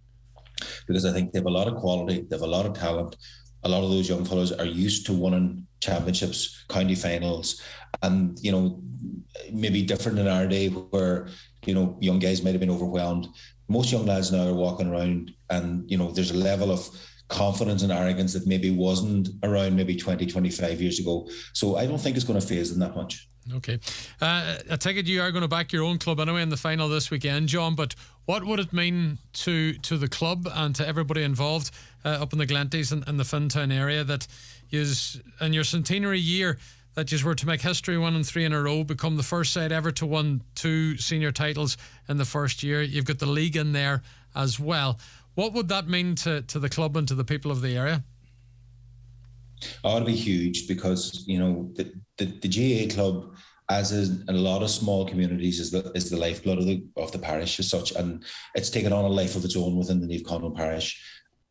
because I think they have a lot of quality, they have a lot of talent. A lot of those young fellows are used to winning championships, county finals, and, you know, maybe different in our day where, you know, young guys might have been overwhelmed. Most young lads now are walking around and, you know, there's a level of confidence and arrogance that maybe wasn't around maybe 20, 25 years ago. So I don't think it's going to faze them that much. Okay. I take it you are going to back your own club anyway in the final this weekend, John, but what would it mean to the club and to everybody involved up in the Glenties and the Fintown area that yous, in your centenary year, that you were to make history, winning 3 in a row, become the first side ever to win 2 senior titles in the first year? You've got the league in there as well. What would that mean to the club and to the people of the area? Oh, it'll be huge, because, you know, the GAA club, as in a lot of small communities, is the lifeblood of the parish as such, and it's taken on a life of its own within the Niamh Conaill parish.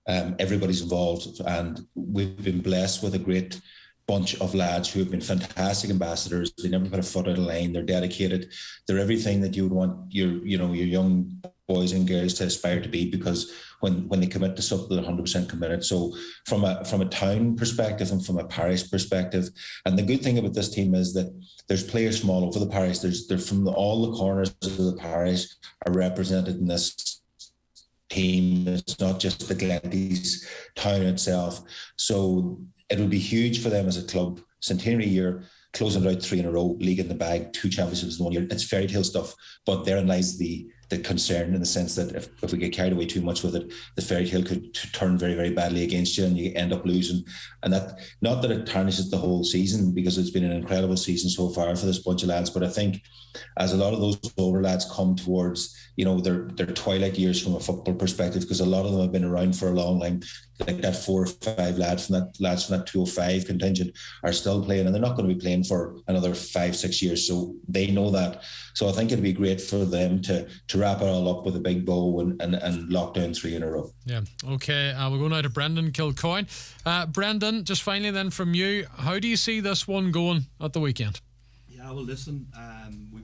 Everybody's involved, and we've been blessed with a great bunch of lads who have been fantastic ambassadors. They never put a foot out of line. They're dedicated. They're everything that you would want your young boys and girls to aspire to be, because when they commit to something, they're 100% committed. So from a town perspective and from a parish perspective, and the good thing about this team is that there's players from all over the parish. They're from all the corners of the parish are represented in this team. It's not just the Glenties town itself. So it would be huge for them as a club. Centenary year, closing out 3 in a row, league in the bag, 2 championships in 1 year. It's fairy tale stuff, but therein lies the concern, in the sense that if we get carried away too much with it, the fairy tale could turn very, very badly against you and you end up losing. And that, not that it tarnishes the whole season, because it's been an incredible season so far for this bunch of lads, but I think as a lot of those older lads come towards, you know, their twilight years from a football perspective, because a lot of them have been around for a long time, like that 4 or 5 lads from that 205 contingent are still playing, and they're not going to be playing for another 5-6 years, so they know that. So I think it'd be great for them to wrap it all up with a big bow and lock down 3 in a row. Yeah, okay. We'll go now to Brendan Kilcoyne. Brendan, just finally then from you, how do you see this one going at the weekend? Yeah, well, listen,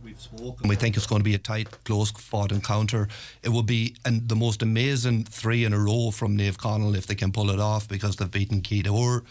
we've spoken. We think it's going to be a tight, close-fought encounter. It will be the most amazing 3 in a row from Niamh Conaill if they can pull it off, because they've beaten Keydore,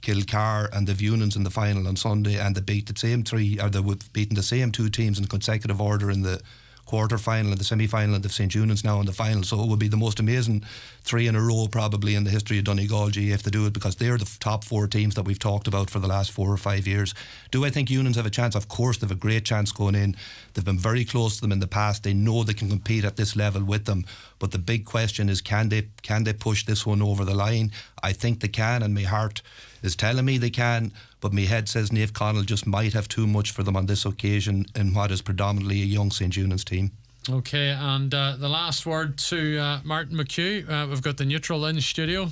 Kilcar and the Unans in the final on Sunday, and they beat they've beaten the same 2 teams in consecutive order in the quarter-final and the semi-final, and the St. Unans now in the final. So it would be the most amazing 3 in a row probably in the history of Donegal GAA if they do it, because they're the top 4 teams that we've talked about for the last 4 or 5 years. Do I think Unans have a chance? Of course, they have a great chance going in. They've been very close to them in the past. They know they can compete at this level with them. But the big question is, can they push this one over the line? I think they can, and my heart is telling me they can, but my head says Niamh Conaill just might have too much for them on this occasion in what is predominantly a young St. Unans team. Okay, and the last word to Martin McHugh. We've got the neutral in studio.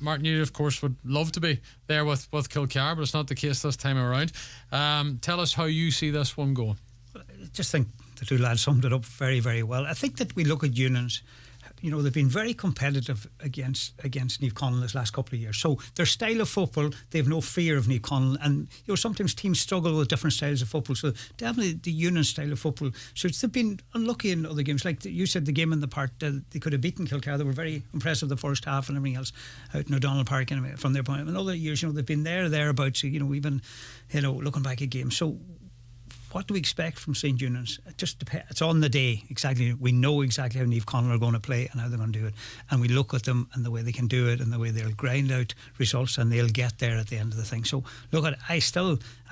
Martin, you of course would love to be there with Kilcar, but it's not the case this time around. Tell us how you see this one going. I just think the 2 lads summed it up very, very well. I think that we look at Unans, you know, they've been very competitive against Niamh Conaill this last couple of years. So their style of football, they have no fear of Niamh Conaill. And, you know, sometimes teams struggle with different styles of football. So definitely the Union style of football. So they've been unlucky in other games. Like you said, the game in the park, they could have beaten Kilcar. They were very impressive the first half and everything else out in O'Donnell Park anyway, from their point. In other years, you know, they've been thereabouts, you know, even, you know, looking back at games. So what do we expect from St. Eunice? It just depends. It's on the day, exactly. We know exactly how Niamh Conaill are going to play and how they're going to do it. And we look at them and the way they can do it and the way they'll grind out results and they'll get there at the end of the thing. So, look at it. I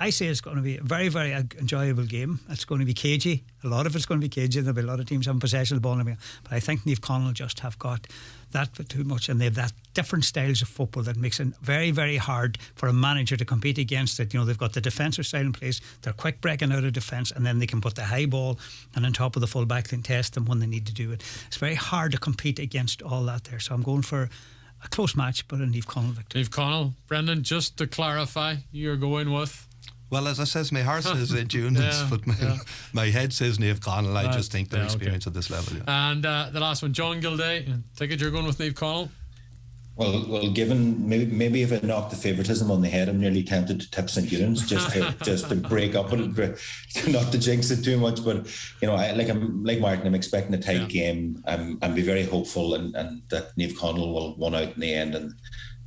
say it's going to be a very, very enjoyable game. It's going to be cagey. A lot of it's going to be cagey. There'll be a lot of teams having possession of the ball and everything. But I think Niamh Conaill just have got that too much, and they have that different styles of football that makes it very, very hard for a manager to compete against it. You know, they've got the defensive style in place, they're quick breaking out of defence, and then they can put the high ball and on top of the full back line test them when they need to do it. It's very hard to compete against all that there. So I'm going for a close match, but a Niamh Conaill victory. Niamh Conaill. Brendan, just to clarify, you're going with? Well, as I says, my heart says Eunice, but my head says Niamh Conaill. I just think their experience at this level. Yeah. And the last one, John Gilday. Take it you're going with Niamh Conaill? Well, given maybe if I knock the favouritism on the head, I'm nearly tempted to tip St. Eunice just to break up it, not to jinx it too much. But you know, I'm like Martin. I'm expecting a tight game. I'm be very hopeful, and that Niamh Conaill will win out in the end. And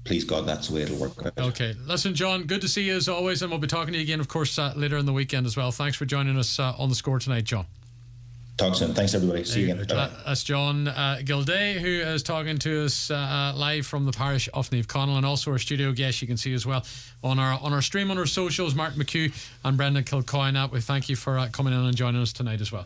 please God, that's the way it'll work out. Okay, listen, John, good to see you as always, and we'll be talking to you again, of course, later in the weekend as well. Thanks for joining us on The Score tonight, John. Talk soon. Thanks, everybody. See you again. That's John Gilday, who is talking to us live from the parish of Niamh Conaill, and also our studio guest you can see as well on our stream on our socials, Martin McHugh and Brendan Kilcoyne. We thank you for coming in and joining us tonight as well.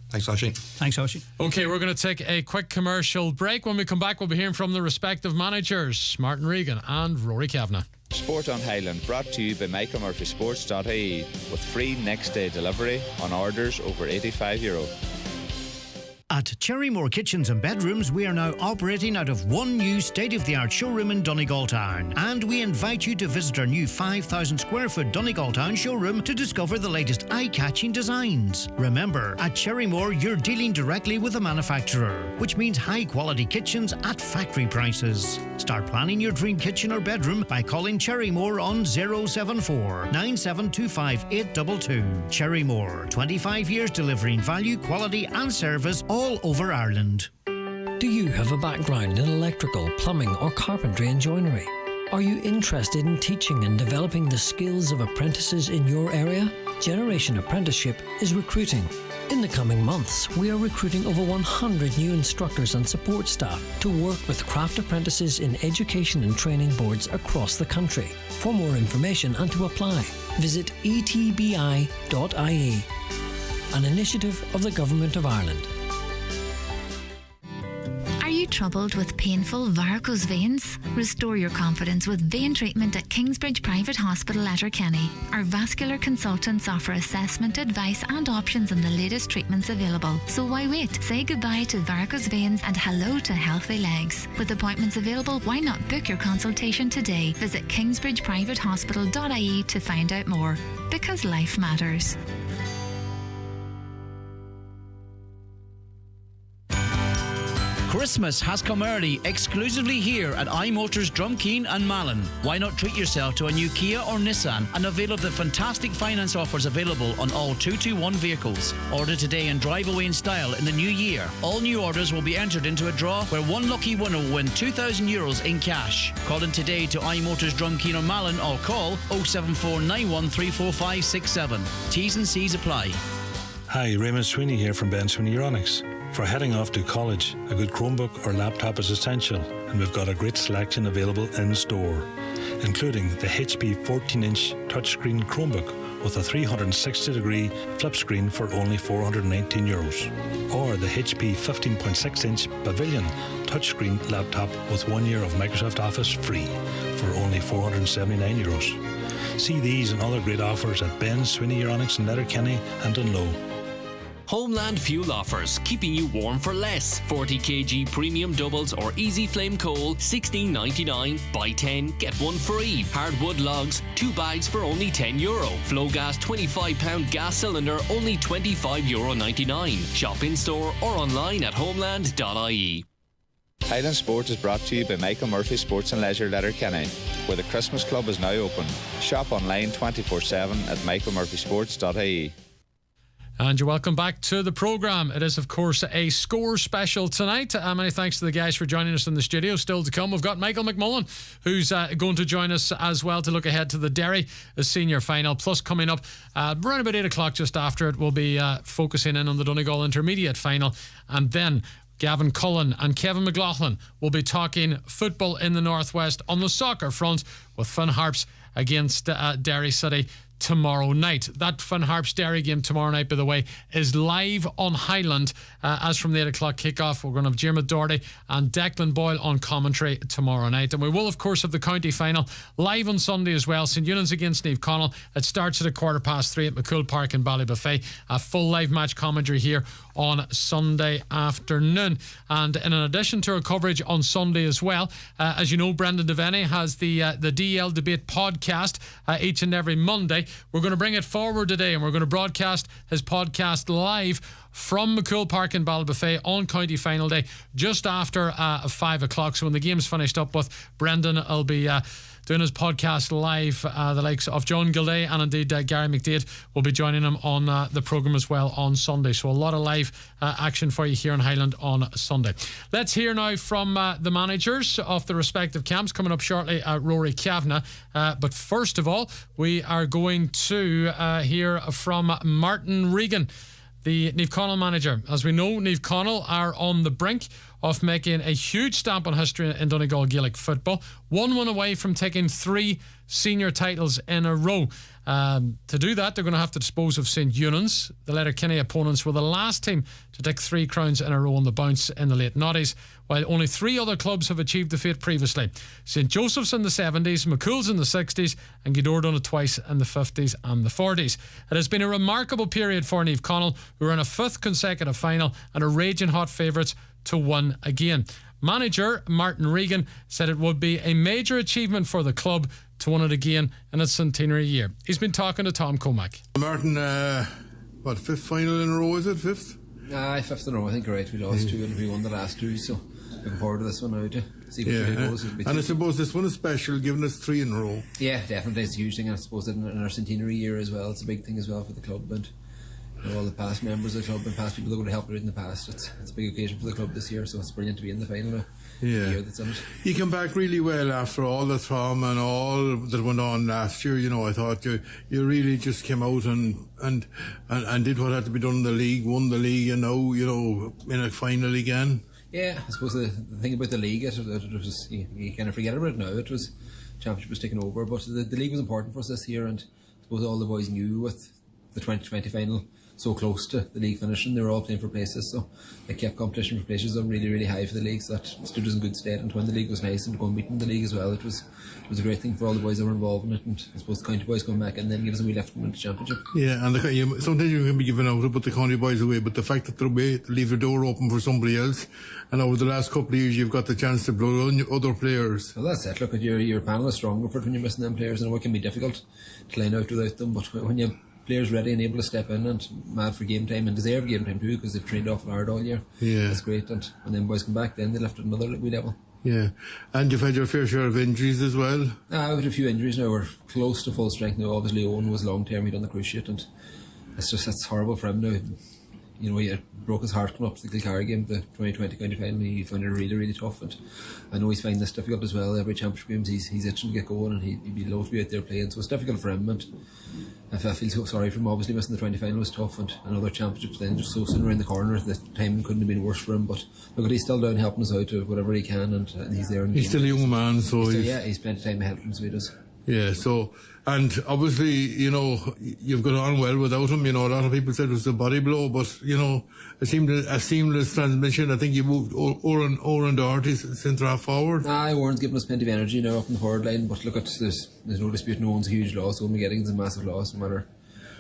Thanks, Oisin. Thanks, Oisin. Okay, we're going to take a quick commercial break. When we come back, we'll be hearing from the respective managers, Martin Regan and Rory Kavanagh. Sport on Highland brought to you by MichaelMurphySports.ie with free next day delivery on orders over €85. At Cherrymore Kitchens and Bedrooms, we are now operating out of one new state-of-the-art showroom in Donegal Town. And we invite you to visit our new 5,000 square foot Donegal Town showroom to discover the latest eye-catching designs. Remember, at Cherrymore, you're dealing directly with a manufacturer, which means high-quality kitchens at factory prices. Start planning your dream kitchen or bedroom by calling Cherrymore on 074 9725 822. Cherrymore, 25 years delivering value, quality and service all over Ireland. Do you have a background in electrical, plumbing or carpentry and joinery? Are you interested in teaching and developing the skills of apprentices in your area? Generation Apprenticeship is recruiting. In the coming months, we are recruiting over 100 new instructors and support staff to work with craft apprentices in education and training boards across the country. For more information and to apply, visit etbi.ie, an initiative of the Government of Ireland. Are you troubled with painful varicose veins? Restore your confidence with vein treatment at Kingsbridge Private Hospital, Letterkenny. Our vascular consultants offer assessment, advice and options on the latest treatments available. So why wait? Say goodbye to varicose veins and hello to healthy legs. With appointments available, why not book your consultation today? Visit kingsbridgeprivatehospital.ie to find out more. Because life matters. Christmas has come early, exclusively here at iMotors Drumkeen and Malin. Why not treat yourself to a new Kia or Nissan and avail of the fantastic finance offers available on all 221 vehicles. Order today and drive away in style in the new year. All new orders will be entered into a draw where one lucky winner will win €2,000 in cash. Call in today to iMotors Drumkeen or Malin or call 074 9134567. T's and C's apply. Hi, Raymond Sweeney here from Ben Sweeney Euronics. For heading off to college, a good Chromebook or laptop is essential, and we've got a great selection available in store, including the HP 14-inch touchscreen Chromebook with a 360-degree flip screen for only €419, or the HP 15.6-inch Pavilion touchscreen laptop with 1 year of Microsoft Office free for only €479. See these and other great offers at Ben Sweeney Euronics in Letterkenny and Dunlow. Homeland Fuel offers, keeping you warm for less. 40 kg premium doubles or easy flame coal, $16.99. Buy 10, get 1 free. Hardwood logs, 2 bags for only €10. Flow gas £25 gas cylinder, only €25.99. Shop in store or online at homeland.ie. Highland Sport is brought to you by Michael Murphy Sports and Leisure, Letterkenny, where the Christmas Club is now open. Shop online 24/7 at michaelmurphysports.ie. And you're welcome back to the programme. It is, of course, a score special tonight. Many thanks to the guys for joining us in the studio. Still to come, we've got Michael McMullen, who's going to join us as well to look ahead to the Derry senior final. Plus, coming up around about 8 o'clock, just after it, we'll be focusing in on the Donegal intermediate final. And then Gavin Cullen and Kevin McLaughlin will be talking football in the Northwest on the soccer front with Finn Harps against Derry City tomorrow night. That Finn Harps Derry game tomorrow night, by the way, is live on Highland as from the 8 o'clock kickoff. We're going to have Diarmuid Doherty and Declan Boyle on commentary tomorrow night. And we will, of course, have the county final live on Sunday as well. St Eunan's against Niamh Connell. It starts at 3:15 at McCool Park in Ballybuffet. A full live match commentary here on Sunday afternoon. And in addition to our coverage on Sunday as well, as you know, Brendan Devaney has the DL Debate podcast each and every Monday. We're going to bring it forward today, and we're going to broadcast his podcast live from McCool Park in Ballybuffet on county final day just after 5 o'clock. So when the game's finished up with, Brendan will be doing his podcast live. The likes of John Gilday and indeed Gary McDade will be joining him on the programme as well on Sunday. So a lot of live action for you here in Highland on Sunday. Let's hear now from the managers of the respective camps coming up shortly at Rory Kavanagh. But first of all, we are going to hear from Martin Regan, the Niamh Connell manager. As we know, Niamh Connell are on the brink of making a huge stamp on history in Donegal Gaelic football. 1 away from taking 3 senior titles in a row. To do that, they're going to have to dispose of St Eunan's. The Letterkenny opponents were the last team to take 3 crowns in a row on the bounce in the late noughties, while only 3 other clubs have achieved the feat previously. St Joseph's in the 70s, McCool's in the 60s, and Gweedore done it twice in the 50s and the 40s. It has been a remarkable period for Niamh Connell, who are in a 5th consecutive final and are raging hot favourites to win again. Manager Martin Regan said it would be a major achievement for the club to win it again in its centenary year. He's been talking to Tom Comack. Martin, 5th final in a row, is it? 5th? Aye, 5th in a row, I think. Right, we lost 2 and we won the last 2, so looking forward to this one now to see what it goes. And I suppose this one is special, given us 3 in a row. Yeah, definitely, it's a huge thing. I suppose in our centenary year as well, it's a big thing as well for the club, and all the past members of the club and past people that would have helped out in the past. It's a big occasion for the club this year, so it's brilliant to be in the final now. Yeah, the year that's in it. You came back really well after all the trauma and all that went on last year. You know, I thought you really just came out and did what had to be done in the league, won the league, and now, you know, in a final again. Yeah, I suppose the thing about the league, it was, you kind of forget about it now. It was, championship was taken over, but the league was important for us this year, and I suppose all the boys knew with the 2020 final so close to the league finishing, they were all playing for places, so they kept competition for places up really, really high for the league, so that stood us in good stead. And when the league was nice, and to go and beat in the league as well, it was a great thing for all the boys that were involved in it, and I suppose the county boys coming back and then give us a wee lift from the championship. Yeah, and sometimes you can be given out about the county boys away, but the fact that they're away to leave the door open for somebody else, and over the last couple of years you've got the chance to blow on other players. Well, that's it. Look, at your panel is stronger for it when you're missing them players, and it can be difficult to line out without them, but when you players ready and able to step in and mad for game time and deserve game time too, because they've trained awful hard all year. Yeah, that's great. And when them boys come back, then they lifted another wee level. Yeah, and you've had your fair share of injuries as well. We've had a few injuries now. We're close to full strength now. Obviously Owen was long term, he'd on the cruise ship, and it's horrible for him now. You know, he broke his heart coming up to the Kilcara game, the 2020 county final. He found it really, really tough, and I know he's finding this difficult as well. Every championship games he's itching to get going, and he'd be loath to be out there playing, so it's difficult for him. And I feel so sorry for him. Obviously missing the 20 final was tough, and another championships then just so soon around the corner. The timing couldn't have been worse for him, but look, he's still down helping us out to whatever he can, and he's there. He's still a young man, so he's plenty of time ahead of him, so he does. Yeah, so, and obviously, you know, you've got on well without him. You know, a lot of people said it was a body blow, but, you know, it seemed a seamless transmission. I think you moved Oran Doherty's centre half forward. Oran's giving us plenty of energy now up in the forward line, but look, there's no dispute, no one's a huge loss. Owen Getting's a massive loss, no matter,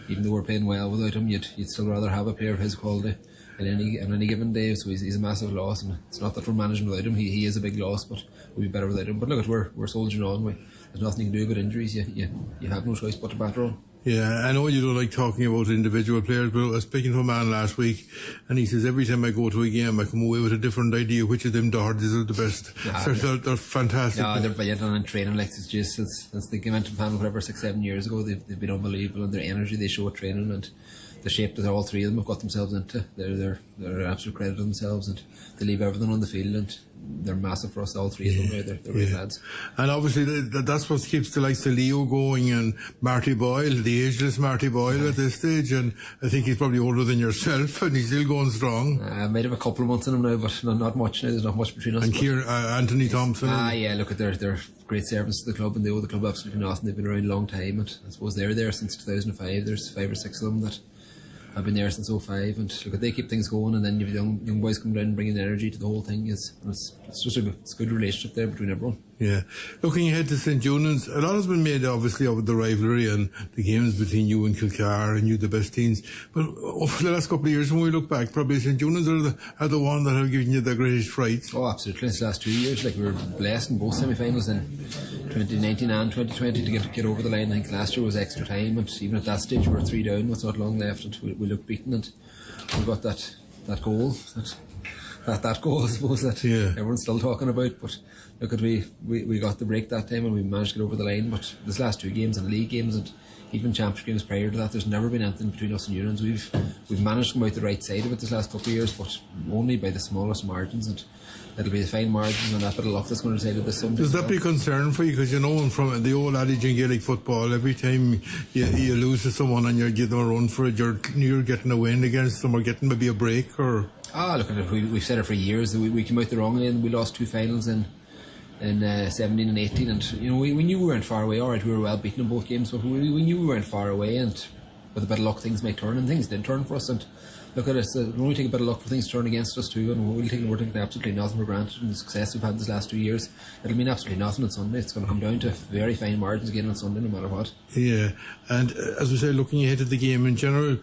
even though we're playing well without him, you'd still rather have a player of his quality on any given day, so he's a massive loss, and it's not that we're managing without him, he is a big loss, but we'll be better without him. But look, we're soldiering on. There's nothing you can do about injuries. You have no choice but to batter on. Yeah, I know you don't like talking about individual players, but I was speaking to a man last week, and he says every time I go to a game I come away with a different idea which of them Dohertys are the best. They're fantastic. Yeah, they're brilliant, and in training, like, it's just since they came into the panel whatever 6-7 years ago, they've been unbelievable, and their energy they show at training, and the shape that all three of them have got themselves into. They're an absolute credit to themselves, and they leave everything on the field, and they're massive for us, all three of them. They're great lads. And obviously that's what keeps the likes of Leo going, and Marty Boyle, the ageless Marty Boyle at this stage, and I think he's probably older than yourself, and he's still going strong. I might have a couple of months in him now, but not much now. There's not much between us. And Anthony Thompson. Look at they're great servants to the club, and they owe the club absolutely nothing. They've been around a long time, and I suppose they're there since 2005. There's 5 or 6 of them that have been there since 05, and look, they keep things going, and then you've young boys come down and bringing energy to the whole thing. It's just a good relationship there between everyone. Yeah. Looking ahead to St. Junan's, a lot has been made obviously of the rivalry and the games between you and Kilcar and you the best teams, but over the last couple of years when we look back, probably St. Junan's are the one that have given you the greatest frights. Oh, absolutely. It's the last 2 years, like, we were blessed in both semi-finals in 2019 and 2020 to get over the line. I think last year was extra time, and even at that stage we were 3 down with not long left, and we looked beaten, and we got that goal that goal, I suppose, that everyone's still talking about. But look, at we got the break that time, and we managed to get over the line. But this last 2 games, and league games, and even championship games prior to that, there's never been anything between us and Union's. We've managed to come out the right side of it this last couple of years, but only by the smallest margins, and it'll be the fine margins and that bit of luck that's going to decide this Sunday. Does that be a concern for you? Because you know, from the old adage in Gaelic football, every time you lose to someone and you give them a run for it, you're getting a win against them or getting maybe a break, or... Look at it. We've said it for years that we came out the wrong way, and we lost 2 finals in 17 and 18, and you know, we knew we weren't far away. Alright, we were well beaten in both games, but we knew we weren't far away, and with a bit of luck things might turn, and things did turn for us. And look at it, it'll only take a bit of luck for things to turn against us too, and we're taking absolutely nothing for granted. And the success we've had this last 2 years, it'll mean absolutely nothing on Sunday. It's going to come down to very fine margins again on Sunday, no matter what. Yeah, and as we say, looking ahead at the game in general,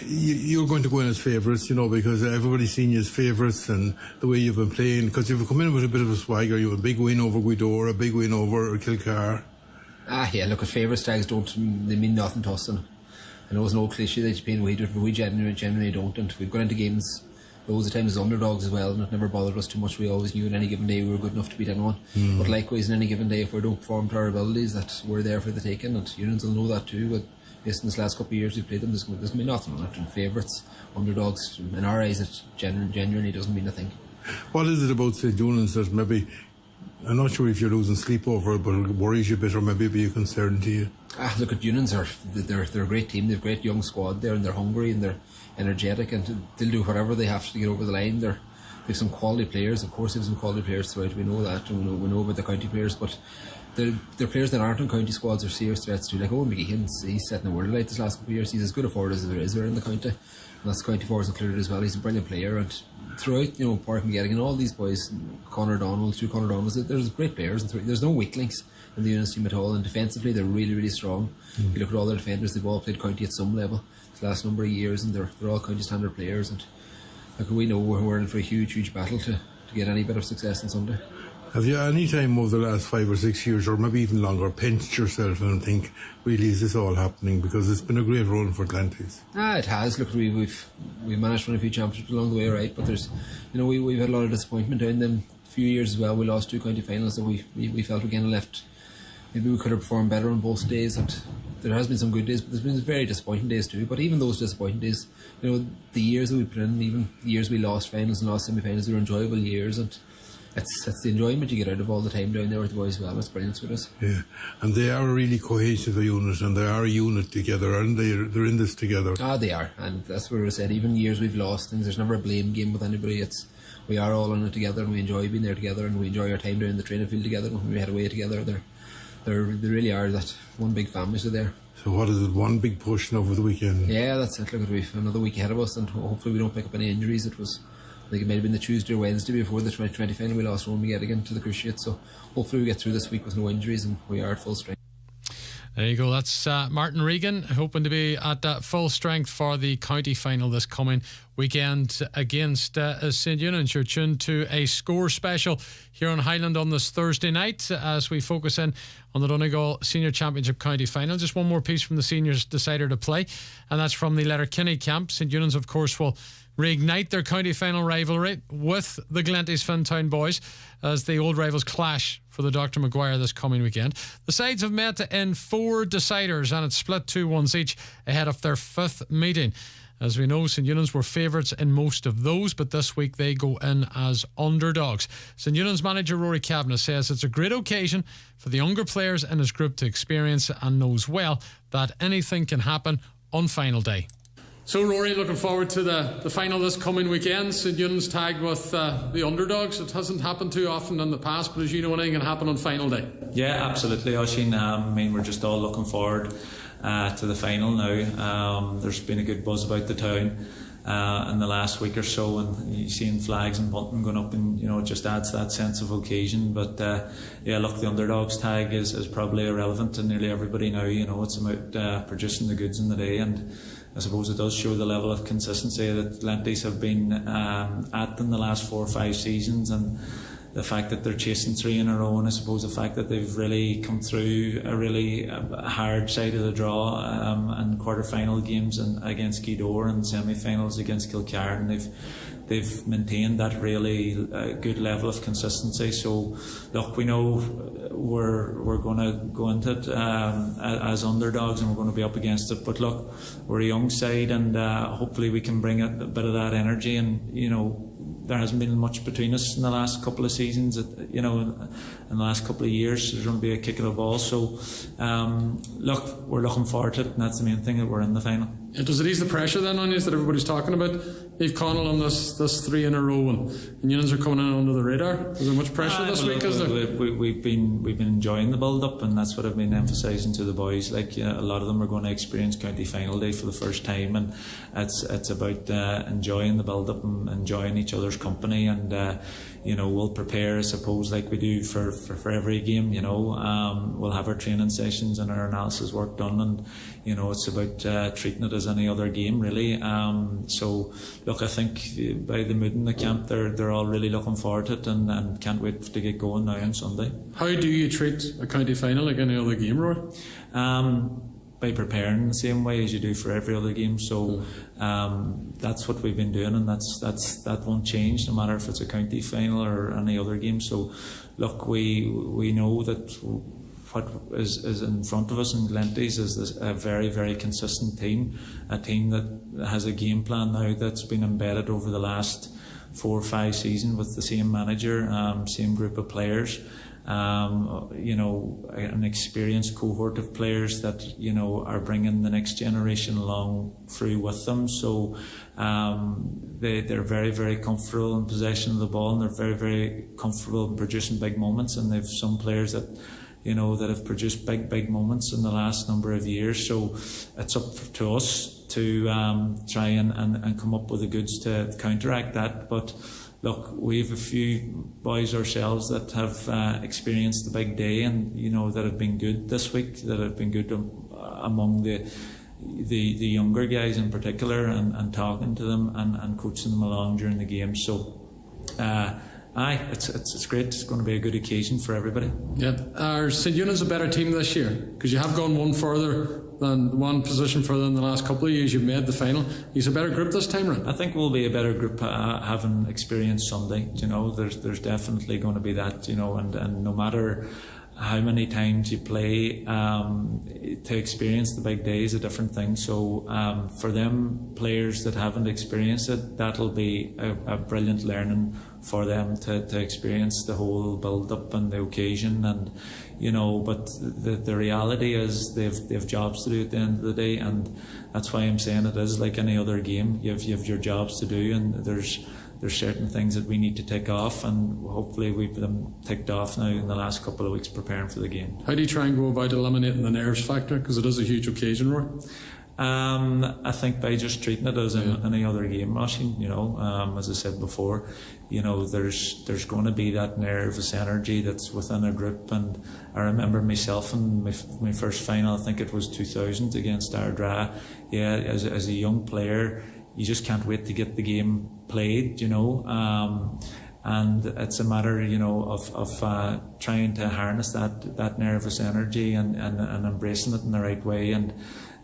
you're going to go in as favourites, you know, because everybody's seen you as favourites, and the way you've been playing, because you've come in with a bit of a swagger. You have a big win over Guidor, a big win over Kilcar. Look, at favourites tags they mean nothing to us, and I know it's an old cliche that you paint away to it, but we genuinely don't, and we've gone into games loads of times as underdogs as well, and it never bothered us too much. We always knew on any given day we were good enough to beat anyone, but likewise on any given day, if we don't perform to our abilities, that we're there for the taking, and Unions will know that too. But based on this last couple of years we've played them, there's going to be nothing on it. And favourites, underdogs, in our eyes, it genuinely doesn't mean a thing. What is it about St. Junan's that maybe, I'm not sure if you're losing sleep over it, but it worries you a bit, or maybe be a concern to you? Look, at Unions, they're a great team. They've a great young squad there, and they're hungry and they're energetic, and they'll do whatever they have to get over the line. They've some quality players. Of course, they've some quality players throughout. We know that, and we know about the county players, but they're players that aren't on county squads are serious threats too. Like Owen McGeehan, he's setting the world alight this last couple of years. He's as good a forward as there is there in the county, and that's county forwards included as well. He's a brilliant player, and throughout, you know, Park and Getting and all these boys, Conor Donald, there's great players, and there's no weak links in the Union's team at all. And defensively, they're really, really strong. If you look at all their defenders, they've all played county at some level the last number of years, and they're all county standard players. And like, we know we're in for a huge battle to get any bit of success on Sunday. Have you any time over the last 5 or 6 years, or maybe even longer, pinched yourself and think, really, is this all happening? Because it's been a great run for Atlantis. It has. Look, we've managed to win a few championships along the way, right? But there's, you know, we've had a lot of disappointment down them few years as well. We lost 2 county finals that we felt we kind of left. Maybe we could have performed better on both days, and there has been some good days, but there's been very disappointing days too. But even those disappointing days, you know, the years that we put in, even the years we lost finals and lost semi-finals, they were enjoyable years, and it's the enjoyment you get out of all the time down there with the boys as well. It's brilliant with us. Yeah, and they are a really cohesive unit, and they are a unit together, and they're in this together. They are, and that's what I said. Even years we've lost things, there's never a blame game with anybody. We are all in it together, and we enjoy being there together, and we enjoy our time down the training field together. When we head away together, they really are that one big family. So there. So what is it? One big push now over the weekend? Yeah, that's it. Look, we've another week ahead of us, and hopefully we don't pick up any injuries. I think it might have been the Tuesday or Wednesday before the 2020 final. We lost Rowan McGettigan to the Cruciate, so hopefully we get through this week with no injuries, and we are at full strength. There you go. That's Martin Regan, hoping to be at full strength for the county final this coming weekend against St. Eunan's. You're tuned to a score special here on Highland on this Thursday night as we focus in on the Donegal Senior Championship County Final. Just one more piece from the seniors' decider to play, and that's from the Letterkenny camp. St Eunan's, of course, will reignite their county final rivalry with the Glenties Fintown boys as the old rivals clash for the Dr. Maguire this coming weekend. The sides have met in 4 deciders, and it's split 2-1 each ahead of their 5th meeting. As we know, St Eunan's were favourites in most of those, but this week they go in as underdogs. St Eunan's manager Rory Kavanagh says it's a great occasion for the younger players in his group to experience, and knows well that anything can happen on final day. So Rory, looking forward to the final this coming weekend. St Eunan's tagged with the underdogs. It hasn't happened too often in the past, but as you know, anything can happen on final day. Yeah, absolutely, Oisín. I mean, we're just all looking forward to the final now. There's been a good buzz about the town in the last week or so, and you're seeing flags and bunting going up, and it just adds that sense of occasion. But yeah, look, the underdogs tag is probably irrelevant to nearly everybody now. It's about producing the goods in the day, and I suppose it does show the level of consistency that Glenties have been at in the last 4 or 5 seasons, and the fact that they're chasing 3 in a row, and I suppose the fact that they've really come through a really hard side of the draw and quarter-final games against Gweedore and semi-finals against Kilcarn. They've maintained that really good level of consistency. So look, we know we're going to go into it as underdogs, and we're going to be up against it. But look, we're a young side, and hopefully we can bring a bit of that energy. And there hasn't been much between us in the last couple of seasons. In the last couple of years, there's going to be a kick of the ball. So look, we're looking forward to it, and that's the main thing, that we're in the final. Does it ease the pressure then on you that everybody's talking about? Eve Connell on this 3 in a row, and Eunan's are coming in under the radar. Is there much pressure this week? We've been enjoying the build up, and that's what I've been emphasising to the boys. Like, a lot of them are going to experience county final day for the first time, and it's about enjoying the build up and enjoying each other's company, and we'll prepare, I suppose, like we do for every game. We'll have our training sessions and our analysis work done, and it's about treating it as any other game, really. So look, I think by the mood in the camp, they're all really looking forward to it, and can't wait to get going now on Sunday. How do you treat a county final like any other game, Roy? By preparing the same way as you do for every other game. So that's what we've been doing, and that won't change, no matter if it's a county final or any other game. So look, we know that what is in front of us in Glenties is a very, very consistent team, a team that has a game plan now that's been embedded over the last 4 or 5 seasons with the same manager, same group of players. An experienced cohort of players that are bringing the next generation along through with them. So they're very, very comfortable in possession of the ball, and they're very, very comfortable in producing big moments. And they've some players that that have produced big moments in the last number of years. So it's up to us to try and come up with the goods to counteract that. But look, we have a few boys ourselves that have experienced the big day, and that have been good this week, that have been good among the younger guys in particular, and talking to them and coaching them along during the game. So it's great. It's going to be a good occasion for everybody. Yeah. Are St Eunan's a better team this year? Because you have gone one position further in the last couple of years. You've made the final. Is a better group this time round? I think we'll be a better group having experienced Sunday. There's definitely going to be that. And no matter how many times you play, to experience the big day is a different thing. So for them players that haven't experienced it, that'll be a brilliant learning for them to experience the whole build up and the occasion. And but the reality is they've jobs to do at the end of the day, and that's why I'm saying it is like any other game. You have your jobs to do, and there's certain things that we need to tick off, and hopefully we've them ticked off now in the last couple of weeks preparing for the game. How do you try and go about eliminating the nerves factor, because it is a huge occasion, Roy? I think by just treating it as any other game, Oisín, as I said before, there's going to be that nervous energy that's within a group. And I remember myself in my first final, I think it was 2000 against Ardra. Yeah, as a young player, you just can't wait to get the game played, and it's a matter, of trying to harness that nervous energy and embracing it in the right way. And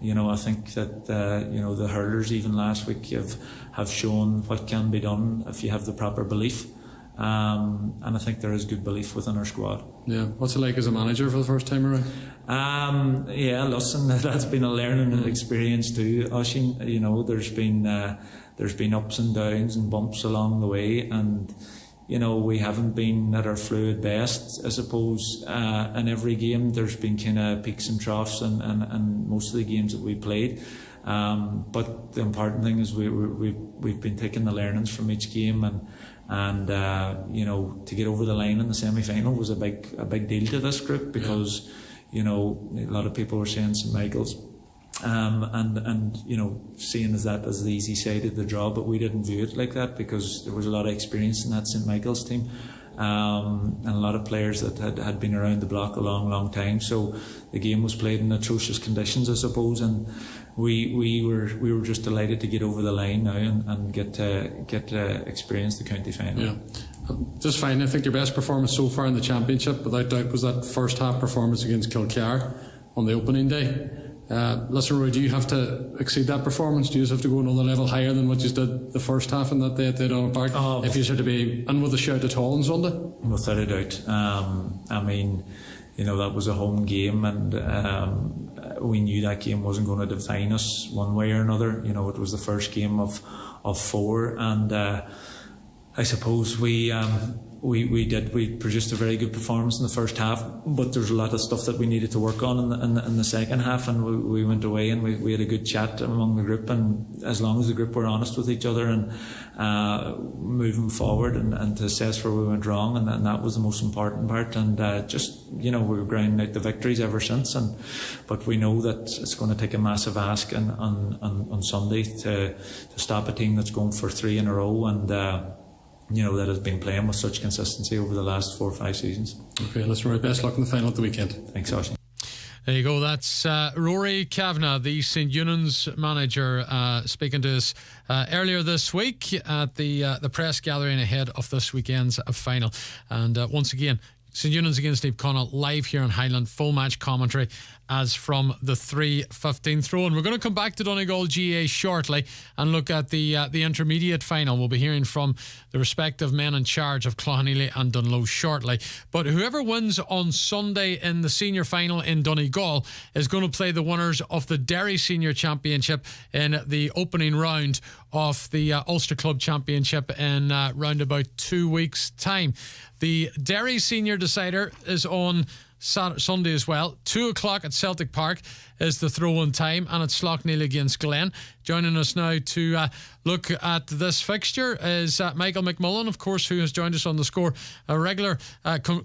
I think that the hurlers even last week have shown what can be done if you have the proper belief. And I think there is good belief within our squad. Yeah, what's it like as a manager for the first time around? Listen, that's been a learning experience too, Oisín. There's been ups and downs and bumps along the way, and we haven't been at our fluid best, I suppose. In every game there's been kind of peaks and troughs, and most of the games that we played. But the important thing is we've been taking the learnings from each game, and to get over the line in the semi-final was a big deal to this group, because a lot of people were saying St Michael's, and seeing as that as the easy side of the draw, but we didn't view it like that, because there was a lot of experience in that St Michael's team, and a lot of players that had been around the block a long time. So the game was played in atrocious conditions, I suppose, and we were just delighted to get over the line now and get to experience the county final. Yeah. Just fine. I think your best performance so far in the championship, without doubt, was that first half performance against Kilcare on the opening day. Listen, Roy, do you have to exceed that performance? Do you just have to go another level higher than what you did the first half in that day at the Donald Park, if you should be in with a shout at all on Sunday? Without a doubt. That was a home game, and we knew that game wasn't going to define us one way or another. It was the first game of 4, and I suppose we produced a very good performance in the first half, but there's a lot of stuff that we needed to work on in the second half, and we went away and we had a good chat among the group, and as long as the group were honest with each other and moving forward and to assess where we went wrong, and that was the most important part, and we were grinding out the victories ever since, but we know that it's going to take a massive ask on Sunday to stop a team that's going for 3 in a row, and that has been playing with such consistency over the last 4 or 5 seasons. Okay, let's Rory, best luck in the final at the weekend. Thanks, Oisín. There you go. That's Rory Kavanagh, the St Eunan's manager, speaking to us earlier this week at the press gathering ahead of this weekend's final. And once again, St Eunan's against Naomh Conaill live here on Highland, full match commentary as from the 3:15 throw. And we're going to come back to Donegal GA shortly and look at the intermediate final. We'll be hearing from the respective men in charge of Cloughaneely and Dunloe shortly. But whoever wins on Sunday in the senior final in Donegal is going to play the winners of the Derry Senior Championship in the opening round of the Ulster Club Championship in round about 2 weeks' time. The Derry Senior Decider is on Sunday as well. 2 o'clock at Celtic Park is the throw-in time, and it's Slaughtneil against Glen. Joining us now to look at this fixture is Michael McMullen, of course, who has joined us on the score, a regular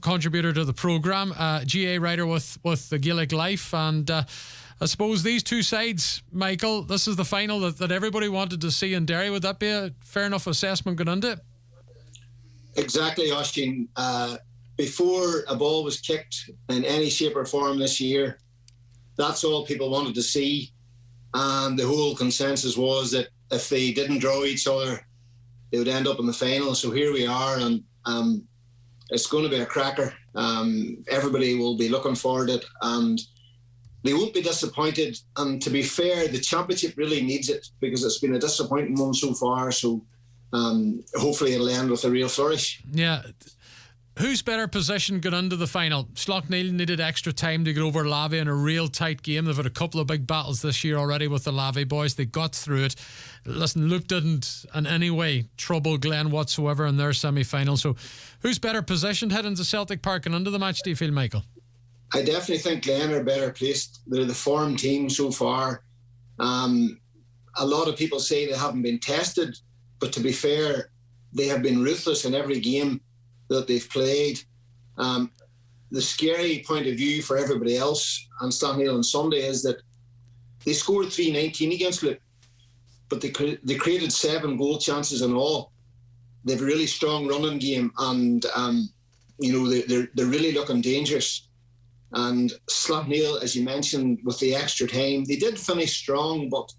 contributor to the programme, GA writer with the Gaelic Life, and I suppose these two sides, Michael, this is the final that everybody wanted to see in Derry. Would that be a fair enough assessment going into it? Exactly, Oisín. Before a ball was kicked in any shape or form this year, that's all people wanted to see. And the whole consensus was that if they didn't draw each other, they would end up in the final. So here we are, and it's going to be a cracker. Everybody will be looking forward to it, and they won't be disappointed. And to be fair, the championship really needs it, because it's been a disappointing one so far. So hopefully it'll end with a real flourish. Yeah. Who's better positioned going into the final? Slaughtneil needed extra time to get over Lavey in a real tight game. They've had a couple of big battles this year already with the Lavey boys. They got through it. Listen, Luke didn't in any way trouble Glen whatsoever in their semi-final. So who's better positioned heading to Celtic Park and into the match, do you feel, Michael? I definitely think Glen are better placed. They're the form team so far. A lot of people say they haven't been tested, but to be fair, they have been ruthless in every game that they've played. The scary point of view for everybody else on Slaughtneil on Sunday is that they scored 3-19 against Luke, but they created 7 goal chances in all. They have a really strong running game, and they're really looking dangerous. And Slaughtneil, as you mentioned, with the extra time, they did finish strong, but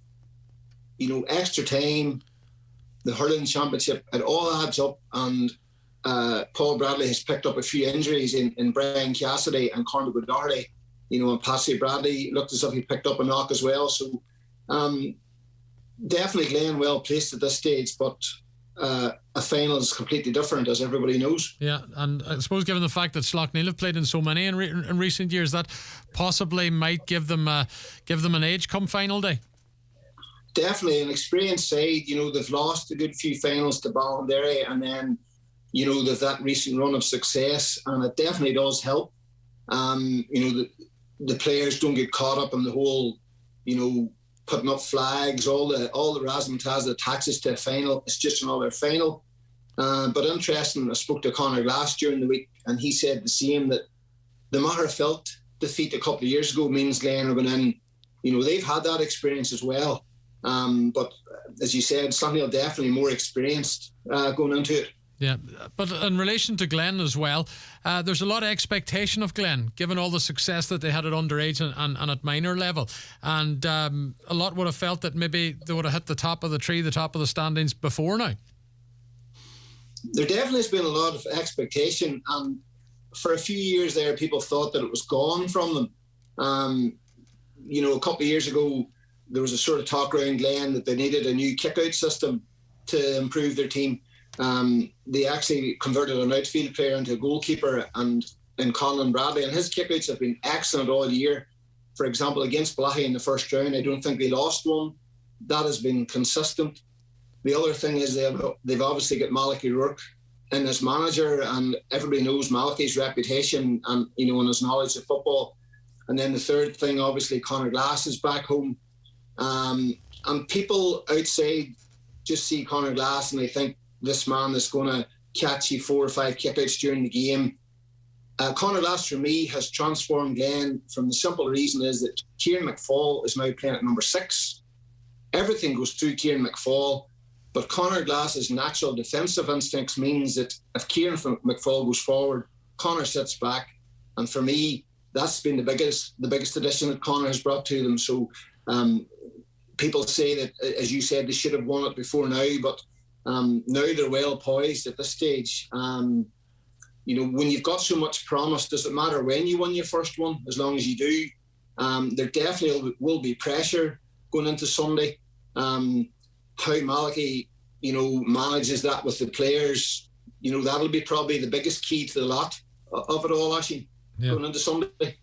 extra time, the hurling championship, it all adds up, and Paul Bradley has picked up a few injuries in Brian Cassidy and Cormac O'Doherty, and Patsy Bradley looked as if he picked up a knock as well. So definitely Glen well placed at this stage, but a final is completely different, as everybody knows. Yeah, and I suppose given the fact that Slaughtneil have played in so many in recent years, that possibly might give them an edge come final day. Definitely an experienced side. They've lost a good few finals to Ballinderry, and then they've that recent run of success, and it definitely does help. The players don't get caught up in the whole, putting up flags, all the razzmatazz that taxes to a final. It's just another final. But interesting, I spoke to Conor Glass during the week, and he said the same, that the Magherafelt defeat a couple of years ago means Glen are going in. They've had that experience as well. But as you said, Slaughtneil definitely more experienced going into it. Yeah, but in relation to Glen as well, there's a lot of expectation of Glen, given all the success that they had at underage and at minor level. And a lot would have felt that maybe they would have hit the top of the tree, the top of the standings before now. There definitely has been a lot of expectation, and for a few years there, people thought that it was gone from them. A couple of years ago, there was a sort of talk around Glen that they needed a new kick-out system to improve their team. They actually converted an outfield player into a goalkeeper in Colin Bradley, and his kickouts have been excellent all year. For example, against Blahy in the first round, I don't think they lost one. That has been consistent. The other thing is they've obviously got Malachy Rourke in as manager, and everybody knows Malachy's reputation and and his knowledge of football. And then the third thing, obviously, Conor Glass is back home, and people outside just see Conor Glass and they think this man that's going to catch you 4 or 5 kickouts during the game. Conor Glass, for me, has transformed Glen from the simple reason is that Kieran McFall is now playing at number 6. Everything goes through Kieran McFall, but Conor Glass's natural defensive instincts means that if Kieran McFall goes forward, Conor sits back. And for me, that's been the biggest addition that Conor has brought to them. So people say that, as you said, they should have won it before now, but now they're well poised at this stage. When you've got so much promise, does it matter when you won your first one, as long as you do? There definitely will be pressure going into Sunday. How Malachy, manages that with the players, that'll be probably the biggest key to the lot of it all, Aishin, going into Sunday.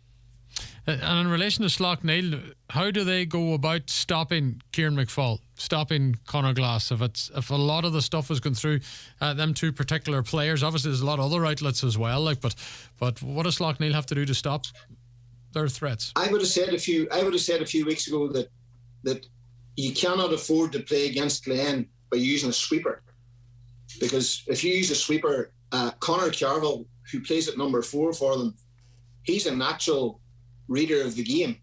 And in relation to Slaughtneil, how do they go about stopping Kieran McFall, stopping Conor Glass? If a lot of the stuff has gone through them two particular players, obviously there's a lot of other outlets as well. But what does Slaughtneil have to do to stop their threats? I would have said a few weeks ago that you cannot afford to play against Glen by using a sweeper, because if you use a sweeper, Conor Carville, who plays at number 4 for them, he's a natural reader of the game.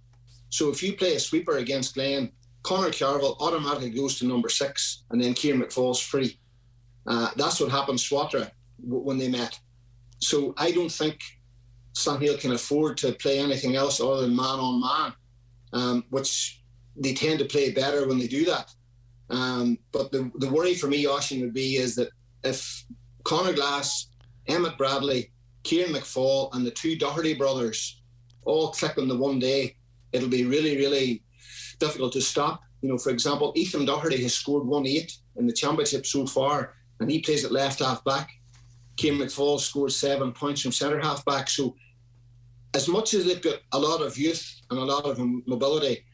So if you play a sweeper against Glen, Conor Carville automatically goes to number 6, and then Kieran McFall's free. That's what happened to Swatra when they met. So I don't think Slaughtneil can afford to play anything else other than man on man, which they tend to play better when they do that. But the worry for me, Oisín, would be is that if Conor Glass, Emmett Bradley, Kieran McFall and the 2 Doherty brothers all click on the one day, it'll be really, really difficult to stop. For example, Ethan Doherty has scored 1-8 in the championship so far, and he plays at left half back. Kieran McFall scored 7 points from centre half back. So as much as they've got a lot of youth and a lot of mobility,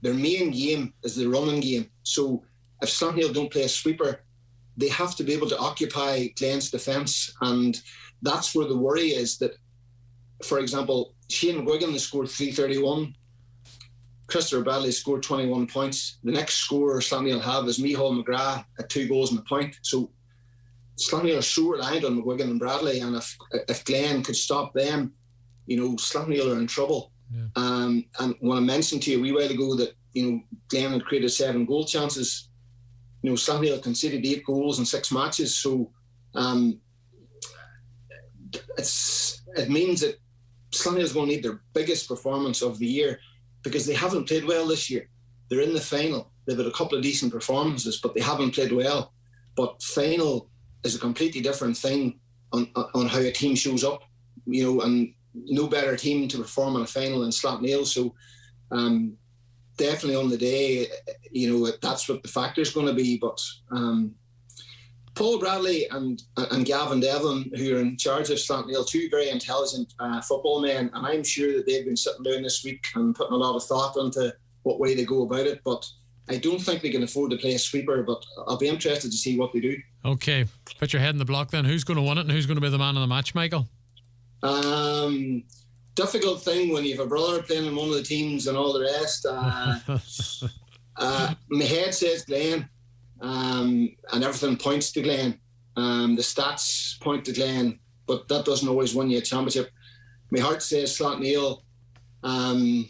their main game is the running game. So if Slaughtneil don't play a sweeper, they have to be able to occupy Glen's defence, and that's where the worry is. That, for example, Shane Wigan has scored 331. Christopher Bradley scored 21 points. The next scorer Slaughtneil have is Micheál McGrath at 2 goals and a point. So Slaughtneil are so reliant on Wigan and Bradley, and if Glen could stop them, Slaughtneil are in trouble. Yeah. And when I mentioned to you a wee while ago that Glen had created 7 goal chances, Slaughtneil conceded 8 goals in 6 matches. So it means that Slaughtneil is going to need their biggest performance of the year, because they haven't played well this year. They're in the final. They've had a couple of decent performances, but they haven't played well. But final is a completely different thing on how a team shows up, and no better team to perform in a final than Slaughtneil. So definitely on the day, that's what the factor is going to be. But Paul Bradley and Gavin Devlin, who are in charge of Slaughtneil, two very intelligent football men, and I'm sure that they've been sitting down this week and putting a lot of thought into what way they go about it. But I don't think they can afford to play a sweeper, but I'll be interested to see what they do. Okay, put your head in the block then. Who's going to win it and who's going to be the man of the match, Michael? Difficult thing when you have a brother playing in one of the teams and all the rest. My head says Glen, and everything points to Glen. The stats point to Glen, but that doesn't always win you a championship. My heart says Slaughtneil, and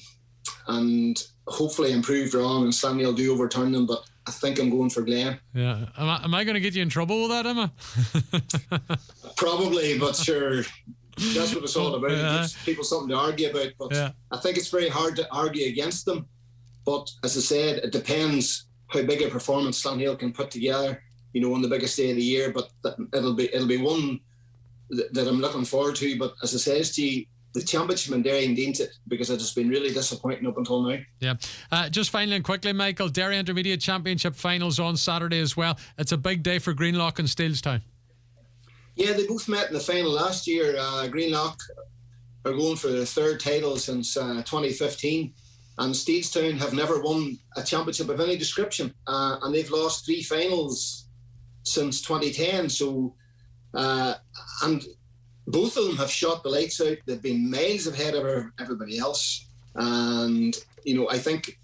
hopefully I'm proved wrong and Slaughtneil do overturn them, but I think I'm going for Glen. Yeah. Am I going to get you in trouble with that, Emma? Probably, but sure, that's what it's all about. It gives people something to argue about, but I think it's very hard to argue against them. But as I said, it depends how big a performance Slaughtneil can put together, on the biggest day of the year. But it'll be one that I'm looking forward to. But as I says to you, the championship in Derry needs it, because it has been really disappointing up until now. Yeah. Just finally and quickly, Michael, Derry Intermediate Championship finals on Saturday as well. It's a big day for Greenlock and Steelstown. Yeah, they both met in the final last year. Greenlock are going for their third title since 2015, and Steelstown have never won a championship of any description, and they've lost 3 finals since 2010. So, and both of them have shot the lights out. They've been miles ahead of everybody else. And, I think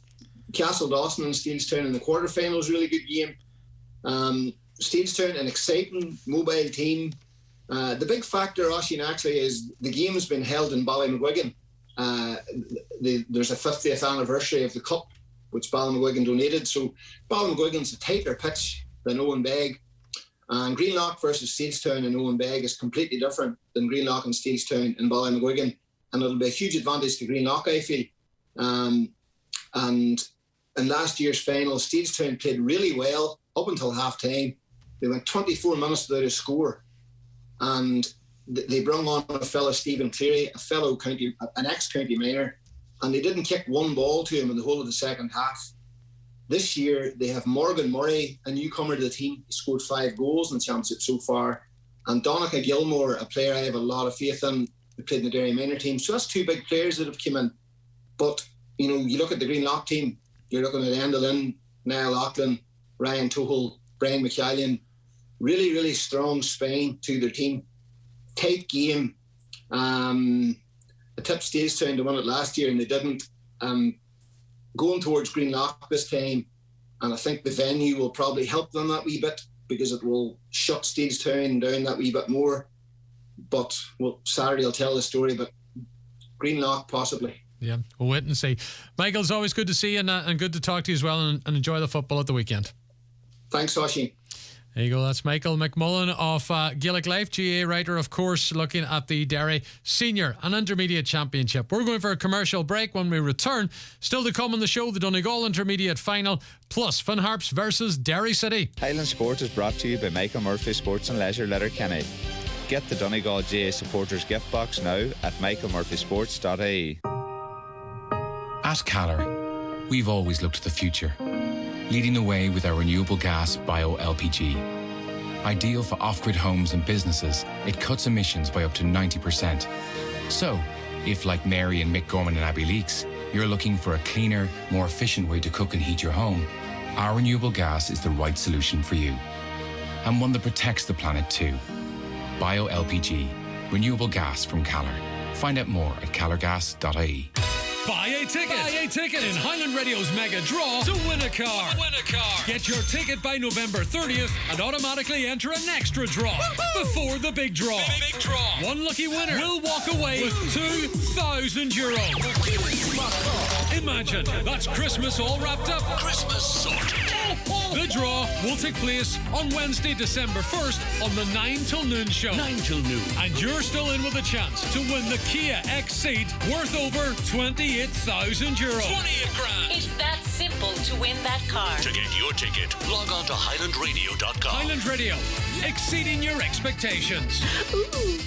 Castle Dawson and Steelstown in the quarterfinals, really good game. Steelstown, an exciting, mobile team. The big factor, Oisín, actually, is the game has been held in Ballymcguigan. There's a 50th anniversary of the Cup, which Ballymcguigan donated. So Ballymcguigan's a tighter pitch than Owen Beg. And Greenlock versus Steelstown in Owen Beg is completely different than Greenlock and Steelstown in Ballymcguigan. And it'll be a huge advantage to Greenlock, I feel. And in last year's final, Steelstown played really well up until half-time. They went 24 minutes without a score. And they brought on a fellow, Stephen Cleary, an ex-county minor, and they didn't kick one ball to him in the whole of the second half. This year, they have Morgan Murray, a newcomer to the team. He scored 5 goals in the championship so far. And Donica Gilmore, a player I have a lot of faith in, who played in the Derry minor team. So that's 2 big players that have come in. But, you look at the Greenlock team, you're looking at Enda Lynn, Niall Auckland, Ryan Tohol, Brian McCallion. Really, really strong spine to their team. Tight game. I tipped Steelstown to win it last year and they didn't. Going towards Greenlock this time, and I think the venue will probably help them that wee bit, because it will shut Steelstown down that wee bit more. But Saturday will tell the story, but Greenlock possibly. Yeah, we'll wait and see. Michael, it's always good to see you and good to talk to you as well, and enjoy the football at the weekend. Thanks, Oisín. There you go, that's Michael McMullen of Gaelic Life, GA writer, of course, looking at the Derry Senior and Intermediate Championship. We're going for a commercial break. When we return, still to come on the show, the Donegal Intermediate Final, plus Finn Harps versus Derry City. Highland Sport is brought to you by Michael Murphy Sports and Leisure, Letterkenny. Get the Donegal GA supporters gift box now at michaelmurphysports.ie. At Caller, we've always looked to the future, leading the way with our renewable gas bio-LPG. Ideal for off-grid homes and businesses, it cuts emissions by up to 90%. So, if like Mary and Mick Gorman and Abbey Leaks, you're looking for a cleaner, more efficient way to cook and heat your home, our renewable gas is the right solution for you. And one that protects the planet too. Bio-LPG, renewable gas from Caller. Find out more at callergas.ie. Buy a ticket! Buy a ticket in Highland Radio's mega draw to win a car! Win a car! Get your ticket by November 30th and automatically enter an extra draw before the big draw. Big draw. One lucky winner will walk away with €2,000. Imagine, that's Christmas all wrapped up. Christmas sorted. The draw will take place on Wednesday, December 1st on the 9 till noon show. 9 till noon. And you're still in with a chance to win the Kia X-Ceed worth over €28,000. 28 grand. It's that simple. simple to win that car. To get your ticket, log on to HighlandRadio.com. Highland Radio, exceeding your expectations. Ooh.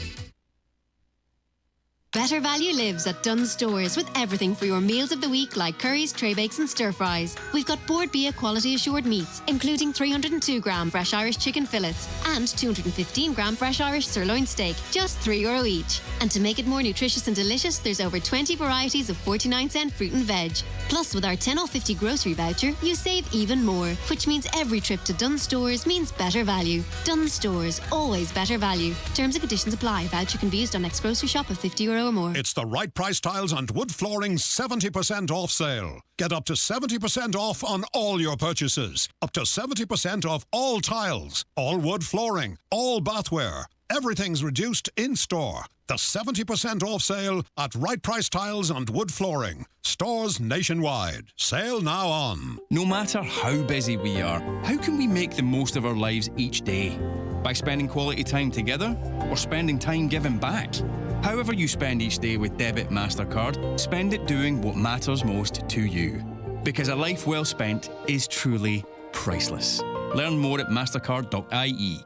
Better value lives at Dunnes Stores with everything for your meals of the week like curries, tray bakes and stir fries. We've got Board Bia quality assured meats, including 302 gram fresh Irish chicken fillets and 215 gram fresh Irish sirloin steak, just €3 each. And to make it more nutritious and delicious, there's over 20 varieties of 49-cent fruit and veg. Plus, with our 10 off 50 grocery voucher, you save even more, which means every trip to Dunnes Stores means better value. Dunnes Stores, always better value. Terms and conditions apply. Voucher can be used on next grocery shop of €50 or more. It's the Right Price Tiles and Wood Flooring 70% off sale. Get up to 70% off on all your purchases. Up to 70% off all tiles, all wood flooring, all bathware. Everything's reduced in store. The 70% off sale at Right Price Tiles and Wood Flooring. Stores nationwide. Sale now on. No matter how busy we are, how can we make the most of our lives each day? By spending quality time together or spending time giving back? However you spend each day with Debit MasterCard, spend it doing what matters most to you. Because a life well spent is truly priceless. Learn more at mastercard.ie.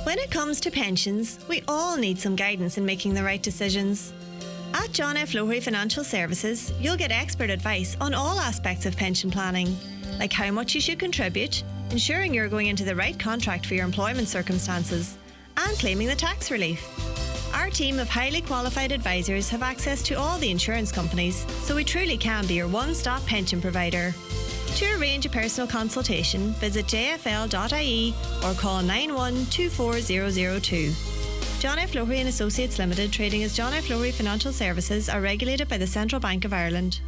When it comes to pensions, we all need some guidance in making the right decisions. At John F. Lowery Financial Services, you'll get expert advice on all aspects of pension planning, like how much you should contribute, ensuring you're going into the right contract for your employment circumstances, and claiming the tax relief. Our team of highly qualified advisors have access to all the insurance companies, so we truly can be your one-stop pension provider. To arrange a personal consultation, visit jfl.ie or call 91-24002. John F. Lowery and Associates Limited, trading as John F. Lowery Financial Services, are regulated by the Central Bank of Ireland.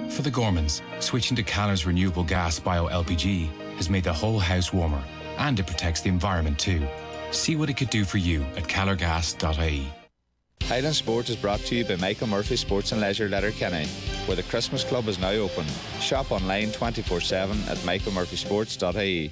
For the Gormans, switching to Caller's renewable gas bio-LPG has made the whole house warmer, and it protects the environment too. See what it could do for you at callergas.ie. Highland Sport is brought to you by Michael Murphy Sports and Leisure Letterkenny, where the Christmas Club is now open. Shop online 24/7 at michaelmurphysports.ie.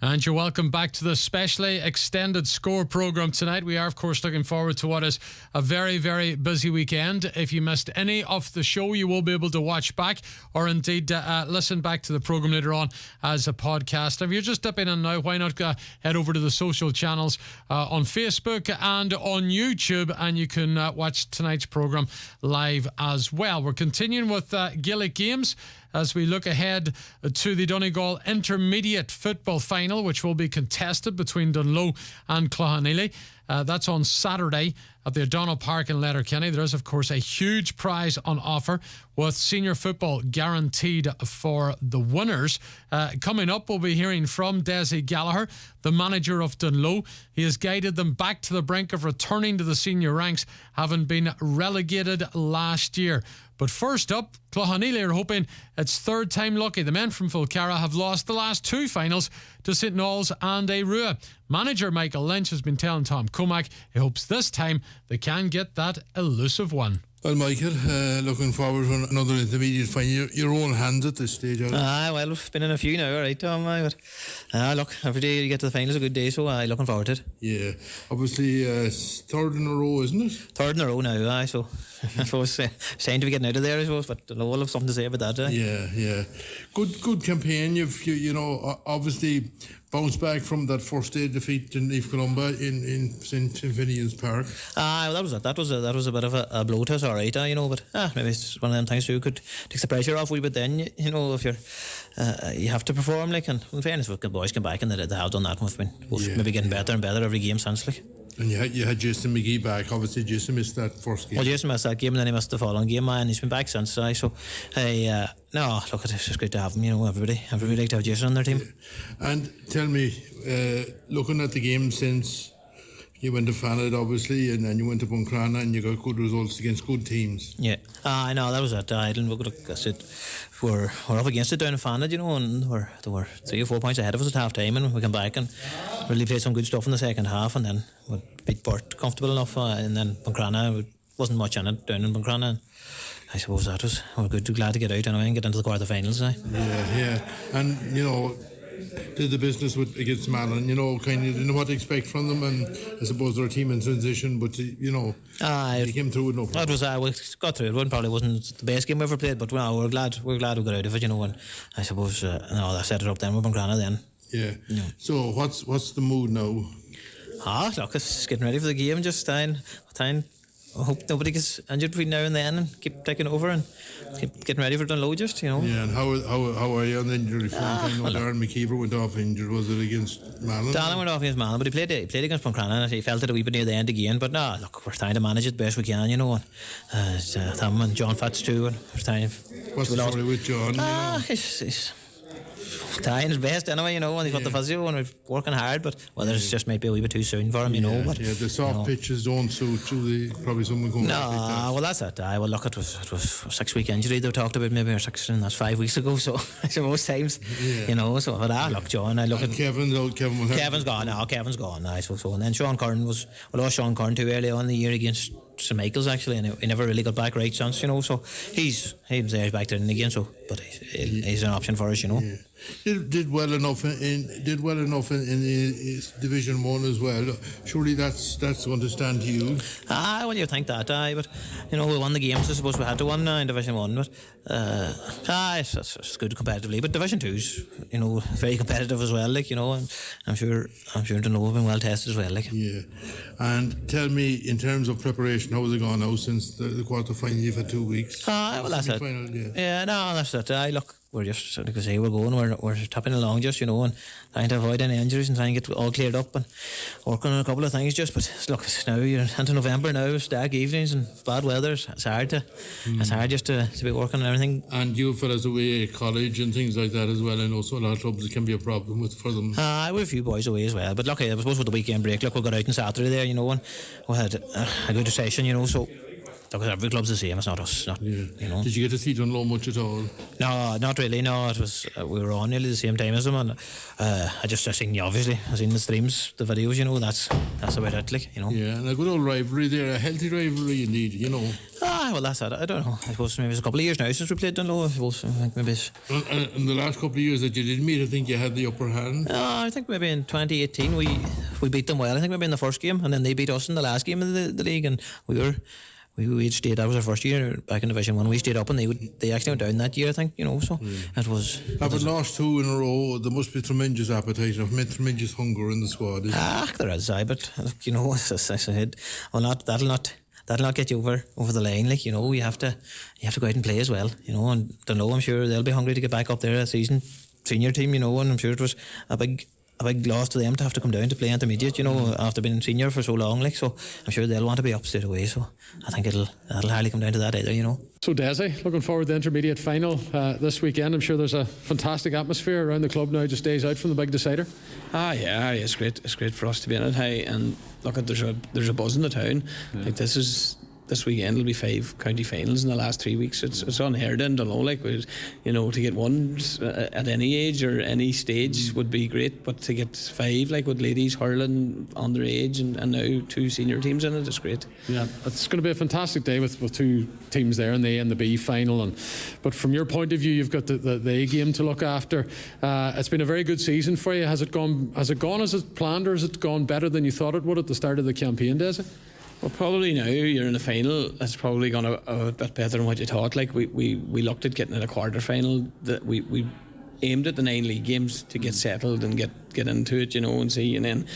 And you're welcome back to the specially extended score programme tonight. We are, of course, looking forward to what is a very, very busy weekend. If you missed any of the show, you will be able to watch back or indeed listen back to the programme later on as a podcast. If you're just dipping in now, why not head over to the social channels on Facebook and on YouTube, and you can watch tonight's programme live as well. We're continuing with Gaelic games as we look ahead to the Donegal Intermediate Football Final, which will be contested between Dunloe and Cloughaneely. That's on Saturday at the O'Donnell Park in Letterkenny. There is, of course, a huge prize on offer with senior football guaranteed for the winners. Coming up, we'll be hearing from Desi Gallagher, the manager of Dunloe. He has guided them back to the brink of returning to the senior ranks, having been relegated last year. But first up, Cloughaneely are hoping it's third time lucky. The men from Fulcara have lost the last two finals to St Knowles and Rua. Manager Michael Lynch has been telling Tom Comack he hopes this time they can get that elusive one. Well, Michael, looking forward to another intermediate final. Your own hands at this stage, aren't you? Well, we've been in a few now, all right, Tom. But look, every day you get to the final is a good day, so looking forward to it. Yeah, obviously third in a row, isn't it? Third in a row now, so I suppose shame to be getting out of there, I suppose, but we'll have something to say about that. Yeah. Good campaign. You know, obviously bounced back from that first day defeat in Leaf Columba in St Finian's Park. Well, that was it. That was a bit of a blow to us, all right, you know, but maybe it's one of them things too could take the pressure off a wee bit then, you know, if you're you have to perform, like, and in fairness, the boys come back and they have done that, and we've maybe getting better and better every game since, like. And you had Jason McGee back. Obviously, Jason missed that first game. Well, Jason missed that game, and then he missed the following game, and he's been back since. No, look, it's just great to have him. You know, everybody like to have Jason on their team. Yeah. And tell me, looking at the game since you went to Fanad, obviously, and then you went to Buncrana, and you got good results against good teams. Yeah, I know that was it. I didn't look at it. We're up against it down in Fanad, you know, and they were 3 or 4 points ahead of us at half time, and we came back and really played some good stuff in the second half, and then we beat Burt comfortable enough, and then Buncrana wasn't much in it down in Buncrana. And I suppose we're glad to get out anyway and get into the quarterfinals now. Yeah, and you know, did the business against Malin. You know, kind of didn't know what to expect from them, and I suppose they're a team in transition. But you know, they came through with no problem. It was we got through it. It probably wasn't the best game we ever played, but we're glad we got out of it. You know, and I suppose they set it up then. We've been grand then. Yeah. So what's the mood now? Look, it's getting ready for the game. Just trying. I hope nobody gets injured between now and then, and keep taking over and keep getting ready for Dunlow, just, you know. Yeah, and how are you on the injury front? I know Darren McKeever went off injured. Was it against Malin? Darren went off against Malin, but he played against Buncrana, and he felt it a wee bit near the end again. But no, look, we're trying to manage it best we can, you know. And Tom and John Fats too, and we're trying. What's the story with John? He's trying his best anyway, you know, and he's got the physio and we're working hard, but there's just might be a wee bit too soon for him, you know. But the soft pitches don't suit you. Probably someone going. No, well that's it. Well, look, it was a 6-week injury they talked about, maybe, or 6, and that's 5 weeks ago. So most times, you know. So look, John, I look at Kevin's out. Kevin's gone now. Kevin's gone. I suppose so. And then Sean Curran we lost Sean Curran too early on in the year against St Michael's actually, and he never really got back right since, you know. So he's back there again. So, but he's an option for us, you know. Yeah. Did well enough in Division 1 as well. Surely that's going to stand to you. Well, you think that, but you know, we won the games. I suppose we had to win in Division 1, but it's good competitively. But Division 2's, you know, very competitive as well. Like, you know, and I'm sure Dunlow have been well tested as well. Like. Yeah. And tell me, in terms of preparation, how has it gone now since the quarter final? You've had 2 weeks. Well, that's it. No, that's it. Look, we're just, like I say, we're tapping along just, you know, and trying to avoid any injuries and trying to get all cleared up and working on a couple of things just. But look, now you're into November now, stag evenings and bad weather. It's hard just to be working on everything. And you fellas away at college and things like that as well. I know so a lot of clubs it can be a problem for them. We have a few boys away as well. But look, I suppose with the weekend break, look, we got out on Saturday there, you know, and we had a good session, you know, so. Because every club's the same, it's not us. You know. Did you get to see Dunlow much at all? No, not really. No, it was we were on nearly the same time as them, and I seen you obviously. I seen the streams, the videos. You know, that's about it, like, you know. Yeah, and a good old rivalry there, a healthy rivalry indeed. You know. Well, that's it. I don't know. I suppose maybe it's a couple of years now since we played Dunlow. I suppose I think maybe. In the last couple of years that you did meet, I think you had the upper hand. I think maybe in 2018 we beat them well. I think maybe in the first game, and then they beat us in the last game of the league, and we stayed. That was our first year back in Division 1. We stayed up, and they actually went down that year, I think, you know. So it was. Having lost 2 in a row, there must be tremendous appetite, tremendous hunger in the squad. There is, but you know, as I said, that'll not get you over the line. Like, you know, you have to go out and play as well, you know. And Dunlow, I'm sure they'll be hungry to get back up there a season senior team, you know. And I'm sure it was a big loss to them to have to come down to play intermediate, you know, after being senior for so long, like. So I'm sure they'll want to be up straight away. So I think that'll hardly come down to that either, you know. So Desi, looking forward to the intermediate final this weekend. I'm sure there's a fantastic atmosphere around the club now, just days out from the big decider. Yeah, it's great. It's great for us to be in it. Hey, and look, there's a buzz in the town. Yeah. Like this weekend will be 5 county finals in the last 3 weeks. It's unheard of, don't know, like, you know, to get one at any age or any stage would be great, but to get 5, like with ladies hurling underage and now 2 senior teams in it, it's great. Yeah, it's going to be a fantastic day with 2 teams there in the A and the B final. But from your point of view, you've got the A game to look after. It's been a very good season for you. Has it gone as it planned, or has it gone better than you thought it would at the start of the campaign, Desi? Well, probably now you're in the final, it's probably gone a bit better than what you thought. Like we looked at getting in a quarter final. That we aimed at the 9 league games to get settled and get into it, you know, and see. And then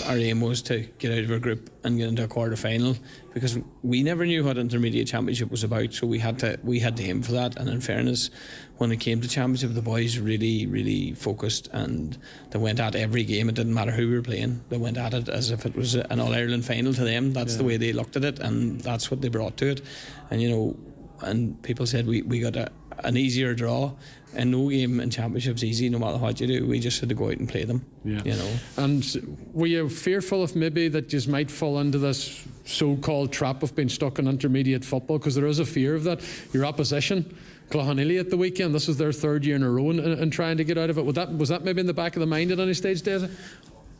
our aim was to get out of our group and get into a quarter final, because we never knew what intermediate championship was about. So we had to aim for that. And in fairness, when it came to championship, the boys really focused, and they went at every game. It didn't matter who we were playing. They went at it as if it was an All-Ireland final to them. That's the way they looked at it, and that's what they brought to it. And, you know, and people said we got an easier draw, and no game in championship's easy no matter what you do. We just had to go out and play them, you know. And were you fearful of maybe that you might fall into this so-called trap of being stuck in intermediate football? Because there is a fear of that. Your opposition, Cloughanilly, at the weekend, this is their 3rd year in a row in trying to get out of it. Was that maybe in the back of the mind at any stage, Daisy?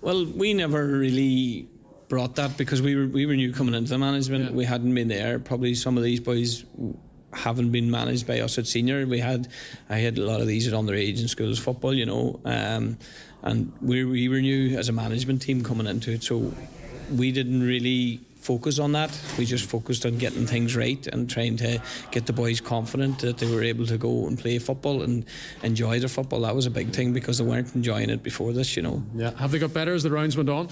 Well, we never really brought that, because we were new coming into the management. We hadn't been there. Probably some of these boys having been managed by us at senior. I had a lot of these at underage in schools football, you know, and we were new as a management team coming into it, so we didn't really focus on that. We just focused on getting things right and trying to get the boys confident that they were able to go and play football and enjoy their football. That was a big thing because they weren't enjoying it before this, you know. Yeah. Have they got better as the rounds went on?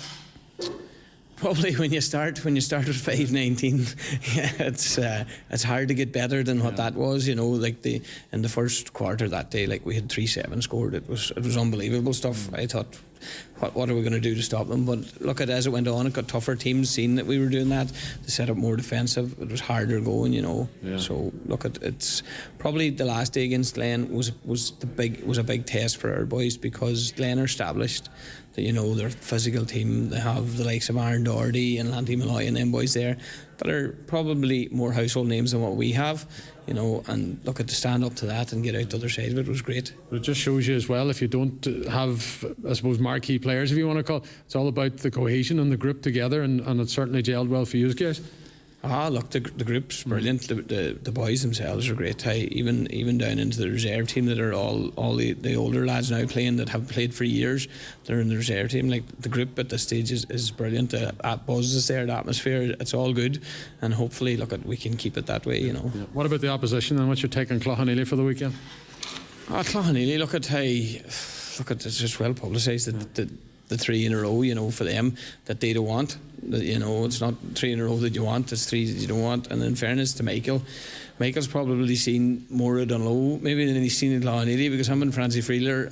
Probably when you start with 5-19, yeah, it's hard to get better than what that was, you know. Like in the first quarter that day, like we had 3-7 scored. It was unbelievable stuff. I thought, what are we going to do to stop them? But look, as it went on, it got tougher. Teams seen that we were doing that. They set up more defensive. It was harder going, you know. Yeah. So look, it's probably the last day against Glen was a big test for our boys, because Glen are established. You know, they're a physical team. They have the likes of Aaron Doherty and Lanty Malloy and them boys there that are probably more household names than what we have, you know. And look, to stand up to that and get out the other side of it was great. But it just shows you as well, if you don't have, I suppose, marquee players, if you want to call, it's all about the cohesion and the group together, and it certainly gelled well for you guys. Look, the group's brilliant. The boys themselves are great. Even down into the reserve team that are all the older lads now playing, that have played for years, they're in the reserve team. Like, the group at this stage is brilliant. The buzz is there, the atmosphere, it's all good, and hopefully, look, we can keep it that way, you know. Yeah. What about the opposition, and what's your take on Cloughaneely for the weekend? Cloughaneely, look, it's just well publicised that the 3 in a row, you know, for them, that they don't want. You know, it's not 3 in a row that you want, it's 3 that you don't want. And in fairness to Michael's probably seen more of Dunlow maybe than he's seen in Cloughaneely, because him and Francie Freeler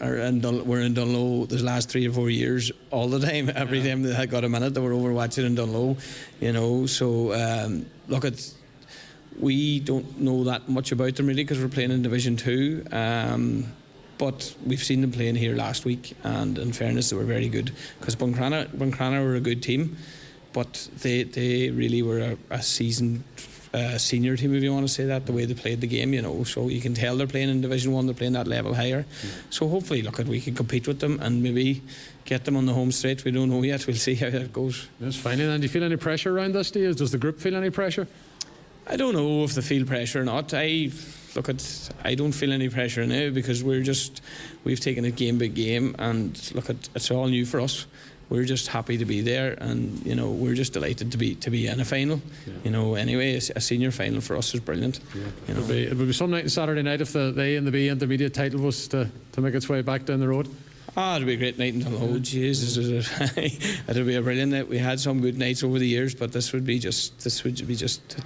were in Dunlow the last 3 or 4 years all the time. Every time they had got a minute, they were over watching in Dunlow, you know. So look, we don't know that much about them really, because we're playing in Division 2. But we've seen them playing here last week, and in fairness, they were very good, because Buncrana were a good team, but they really were a seasoned senior team, if you want to say that, the way they played the game, you know. So you can tell they're playing in Division 1, they're playing that level higher. So hopefully, look, we can compete with them and maybe get them on the home straight. We don't know yet. We'll see how that goes. That's fine. And do you feel any pressure around this, do you? Does the group feel any pressure? I don't know if they feel pressure or not. I don't feel any pressure now, because we've taken it game by game, and look, it's all new for us. We're just happy to be there, and you know, we're just delighted to be in a final. Yeah. You know, anyway, a senior final for us is brilliant. Yeah. You know. It would be some night on Saturday night if the A and the B intermediate title was to make its way back down the road. It'll be a great night in Dunlow. Jesus, it'll be a brilliant night. We had some good nights over the years, but this would be just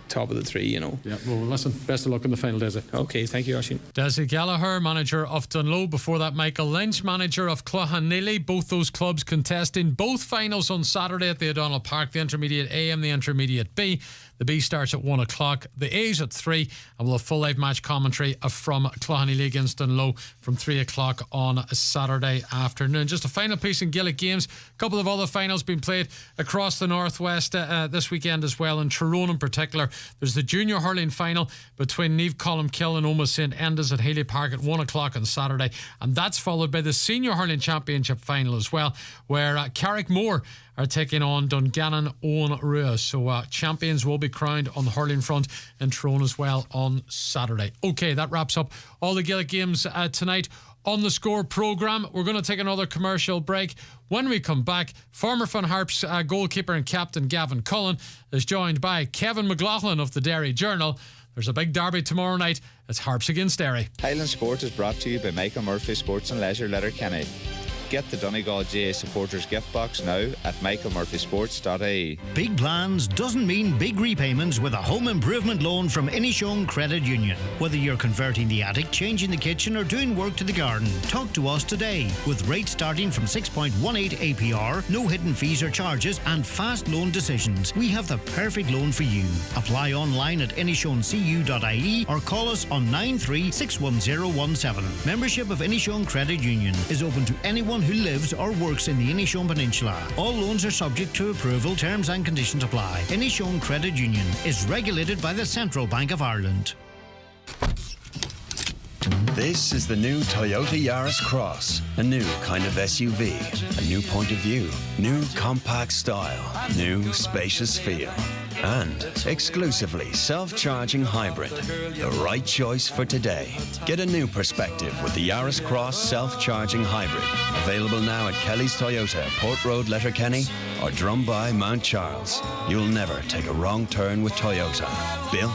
top of the 3, you know. Yeah. Well, listen, best of luck in the final, Desi. Okay, thank you, Oisín. Desi Gallagher, manager of Dunlow. Before that, Michael Lynch, manager of Cloughaneely. Both those clubs contesting both finals on Saturday at the O'Donnell Park. The Intermediate A and the Intermediate B. The B starts at 1 o'clock, the A's at 3, and we'll have full live match commentary from Cloughaneely against Dunlow from 3 o'clock on Saturday afternoon. Just a final piece in Gaelic games. A couple of other finals being played across the Northwest this weekend as well. In Tyrone in particular, there's the junior hurling final between Niamh Columkill and Oma St Enda's at Healy Park at 1 o'clock on Saturday, and that's followed by the senior hurling championship final as well, where Carrickmore are taking on Dungannon Owen Rua. So champions will be crowned on the hurling front in Tyrone as well on Saturday. Okay, that wraps up all the Gaelic games tonight on the Score programme. We're going to take another commercial break. When we come back, former Fun Harps goalkeeper and captain Gavin Cullen is joined by Kevin McLaughlin of the Derry Journal. There's a big derby tomorrow night. It's Harps against Derry. Highland Sport is brought to you by Michael Murphy Sports and Leisure, Letterkenny. Get the Donegal GA supporters gift box now at michaelmurphysports.ie. Big plans doesn't mean big repayments with a home improvement loan from Inishowen Credit Union. Whether you're converting the attic, changing the kitchen or doing work to the garden, talk to us today. With rates starting from 6.18 APR, no hidden fees or charges and fast loan decisions, we have the perfect loan for you. Apply online at inishowencu.ie or call us on 93-61017. Membership of Inishowen Credit Union is open to anyone who lives or works in the Inishowen Peninsula. All loans are subject to approval. Terms and conditions apply. Inishowen Credit Union is regulated by the Central Bank of Ireland. This is the new Toyota Yaris Cross. A new kind of SUV. A new point of view. New compact style. New spacious feel. And exclusively self-charging hybrid. The right choice for today. Get a new perspective with the Yaris Cross self-charging hybrid. Available now at Kelly's Toyota, Port Road, Letterkenny, or Drumby, Mount Charles. You'll never take a wrong turn with Toyota. Built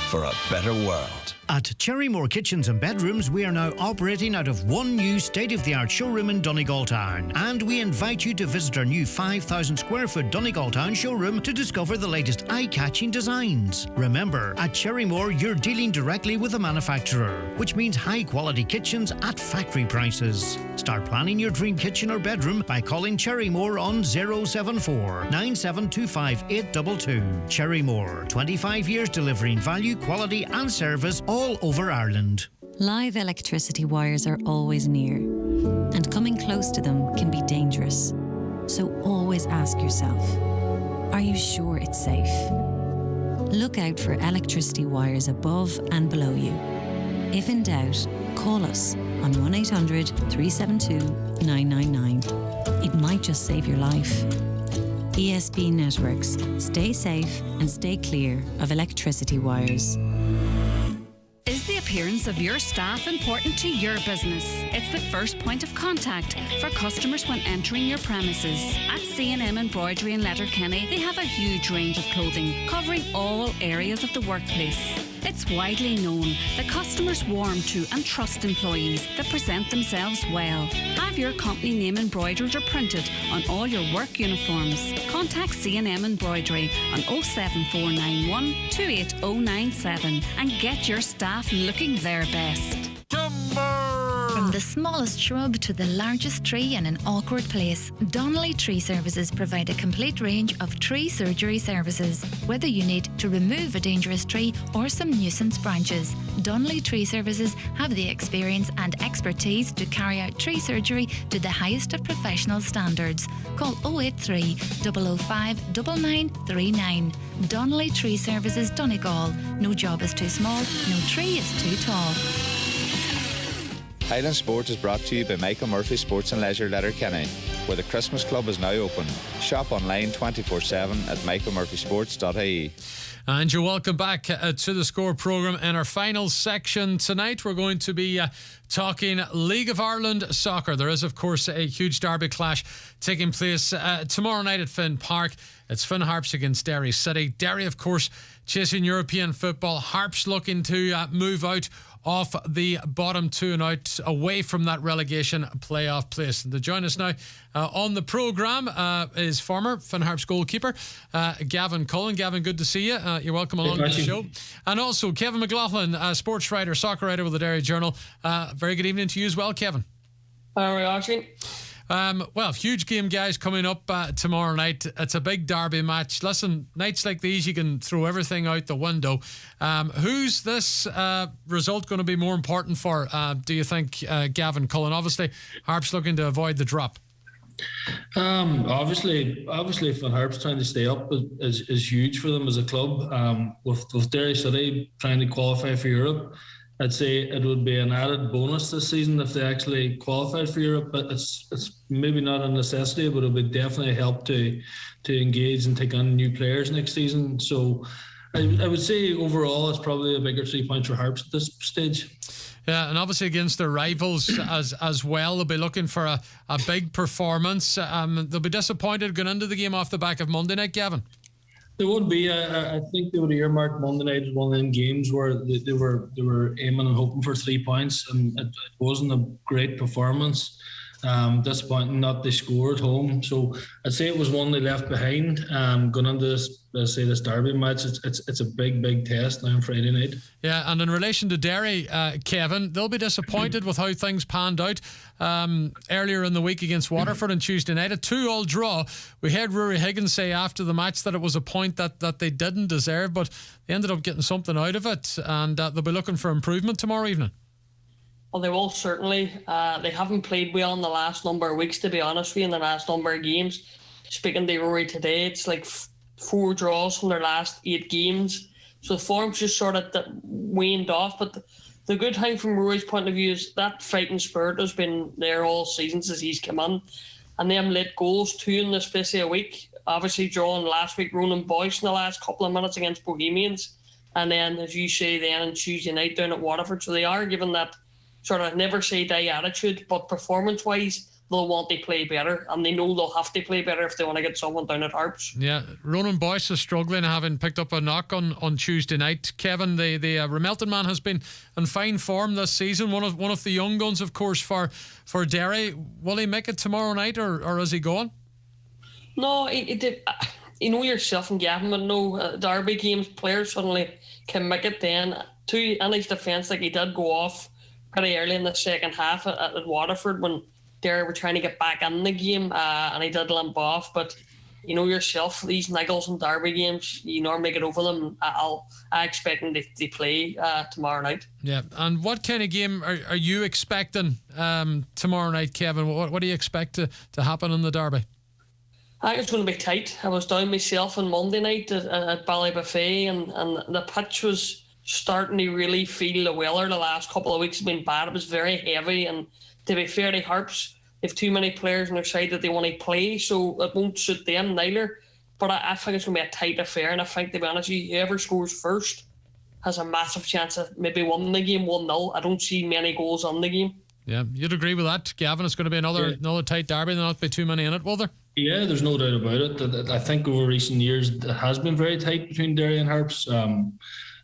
for a better world. At Cherrymore Kitchens and Bedrooms, we are now operating out of one new state-of-the-art showroom in Donegal Town. And we invite you to visit our new 5,000 square foot Donegal Town showroom to discover the latest eye-catching designs. Remember, at Cherrymore, you're dealing directly with the manufacturer, which means high-quality kitchens at factory prices. Start planning your dream kitchen or bedroom by calling Cherrymore on 074 9725 822. Cherrymore, 25 years delivering value, quality and service all over Ireland. Live electricity wires are always near, and coming close to them can be dangerous. So always ask yourself, are you sure it's safe? Look out for electricity wires above and below you. If in doubt, call us on 1800 372 999. It might just save your life. ESB Networks. Stay safe and stay clear of electricity wires. Is the appearance of your staff important to your business? It's the first point of contact for customers when entering your premises. At C&M Embroidery in Letterkenny, they have a huge range of clothing covering all areas of the workplace. It's widely known that customers warm to and trust employees that present themselves well. Have your company name embroidered or printed on all your work uniforms. Contact C&M Embroidery on 07491 28097 and get your staff looking their best. From the smallest shrub to the largest tree in an awkward place, Donnelly Tree Services provide a complete range of tree surgery services. Whether you need to remove a dangerous tree or some nuisance branches, Donnelly Tree Services have the experience and expertise to carry out tree surgery to the highest of professional standards. Call 083 005 9939. Donnelly Tree Services, Donegal. No job is too small, no tree is too tall. Highland Sport is brought to you by Michael Murphy Sports and Leisure Letterkenny, where the Christmas Club is now open. Shop online 24/7 at michaelmurphysports.ie. And you're welcome back to the Score programme. In our final section tonight, we're going to be talking League of Ireland soccer. There is, of course, a huge derby clash taking place tomorrow night at Finn Park. It's Finn Harps against Derry City. Derry, of course, chasing European football. Harps looking to move out off the bottom two and out away from that relegation playoff place. And to join us now on the programme is former Finn Harps goalkeeper Gavin Cullen. Gavin, good to see you. You're welcome along to the show. And also Kevin McLaughlin, sports writer, soccer writer with the Derry Journal. Very good evening to you as well, Kevin. How are you, Archie? Well, huge game, guys, coming up tomorrow night. It's a big derby match. Listen, nights like these, you can throw everything out the window. Who's this result going to be more important for, do you think, Gavin Cullen? Obviously, Harps looking to avoid the drop. Obviously, Finn Harps trying to stay up is huge for them as a club. With Derry City trying to qualify for Europe, I'd say it would be an added bonus this season if they actually qualified for Europe. But it's maybe not a necessity, but it would definitely help to engage and take on new players next season. So I would say overall it's probably a bigger 3 points for Harps at this stage. Yeah, and obviously against their rivals as well, they'll be looking for a big performance. They'll be disappointed going into the game off the back of Monday night, Gavin. There would be. I think they would have earmarked Monday night as one of them games where they were aiming and hoping for 3 points, and it wasn't a great performance. Disappointing not they score at home. So I'd say it was one they left behind. Going into this derby match, it's a big test now on Friday night. Yeah, and in relation to Derry, Kevin, they'll be disappointed with how things panned out earlier in the week against Waterford on Tuesday night. A 2-2 draw. We heard Rory Higgins say after the match that it was a point that they didn't deserve, but they ended up getting something out of it, and they'll be looking for improvement tomorrow evening. Well, they will certainly. They haven't played well in the last number of weeks, to be honest with you, in the last number of games. Speaking to Rory today, it's like 4 draws from their last 8 games. So the form's just sort of waned off. But the good thing from Rory's point of view is that fighting spirit has been there all season since he's come in. And them late goals too in the space of a week obviously drawing last week Ronan Boyce in the last couple of minutes against Bohemians. And then, as you say, then on Tuesday night down at Waterford. So they are given that sort of never say die attitude, but performance-wise, they'll want to play better, and they know they'll have to play better if they want to get someone down at Harps. Yeah, Ronan Boyce is struggling, having picked up a knock on Tuesday night. Kevin, the Remelton man has been in fine form this season. One of the young guns, of course, for Derry. Will he make it tomorrow night, or is he going? No, you know yourself and Gavin would know Derby games, players suddenly can make it then. To Annie's defence, like he did go off pretty early in the second half at Waterford when Derry were trying to get back in the game, and he did limp off. But you know yourself, these niggles in Derby games, you normally get over them. I expect them to play tomorrow night. Yeah, and what kind of game are you expecting tomorrow night, Kevin? What do you expect to happen in the Derby? I think it's going to be tight. I was down myself on Monday night at Ballybuffet, and the pitch was starting to really feel the weather. The last couple of weeks have been bad. It was very heavy, and to be fair to Harps, they have too many players on their side that they want to play, so it won't suit them neither. But I think it's going to be a tight affair, and I think, to be honest with you, whoever scores first has a massive chance of maybe winning the game 1-0. I don't see many goals on the game. Yeah, you'd agree with that, Gavin? It's going to be another tight derby. There'll not be too many in it, will there? Yeah, there's no doubt about it. I think over recent years it has been very tight between Derry and Harps.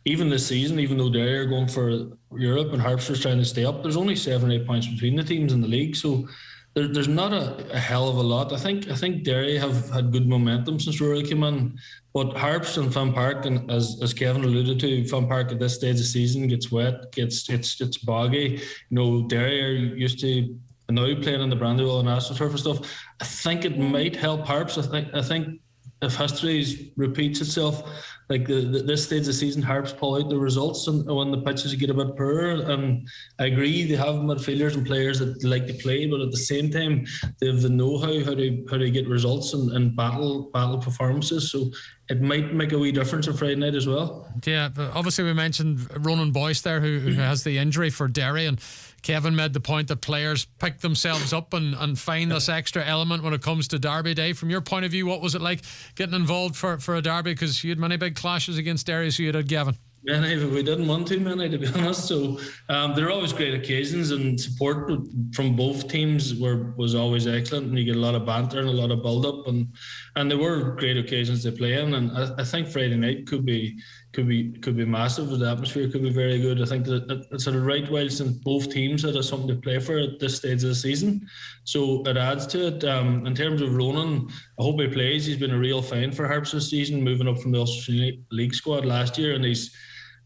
Even this season, even though Derry are going for Europe and Harps are trying to stay up, there's only 7 or 8 points between the teams in the league. So there's not a hell of a lot. I think Derry have had good momentum since Rory came in. But Harps and Finn Park, and as Kevin alluded to, Finn Park at this stage of the season gets wet, it's boggy. You know, Derry are used to now playing in the Brandywell and AstroTurf and stuff. I think it might help Harps. I think if history repeats itself, like this stage of the season, Harps pull out the results and when the pitches get a bit poorer. And I agree, they have midfielders and players that like to play, but at the same time, they have the know-how how to get results and battle performances. So it might make a wee difference on Friday night as well. Yeah, but obviously we mentioned Ronan Boyce there, who has the injury for Derry, and Kevin made the point that players pick themselves up and find this extra element when it comes to Derby Day. From your point of view, what was it like getting involved for a derby? Because you had many big clashes against Derry, so you did, Gavin. Many, but we didn't want too many, to be honest. So they're always great occasions, and support from both teams was always excellent, and you get a lot of banter and a lot of build-up, and there were great occasions to play in. And I think Friday night could be massive. The atmosphere could be very good. I think that it's at the right while since both teams had something to play for at this stage of the season, so it adds to it. In terms of Ronan, I hope he plays. He's been a real find for Harps this season, moving up from the Australian League squad last year, and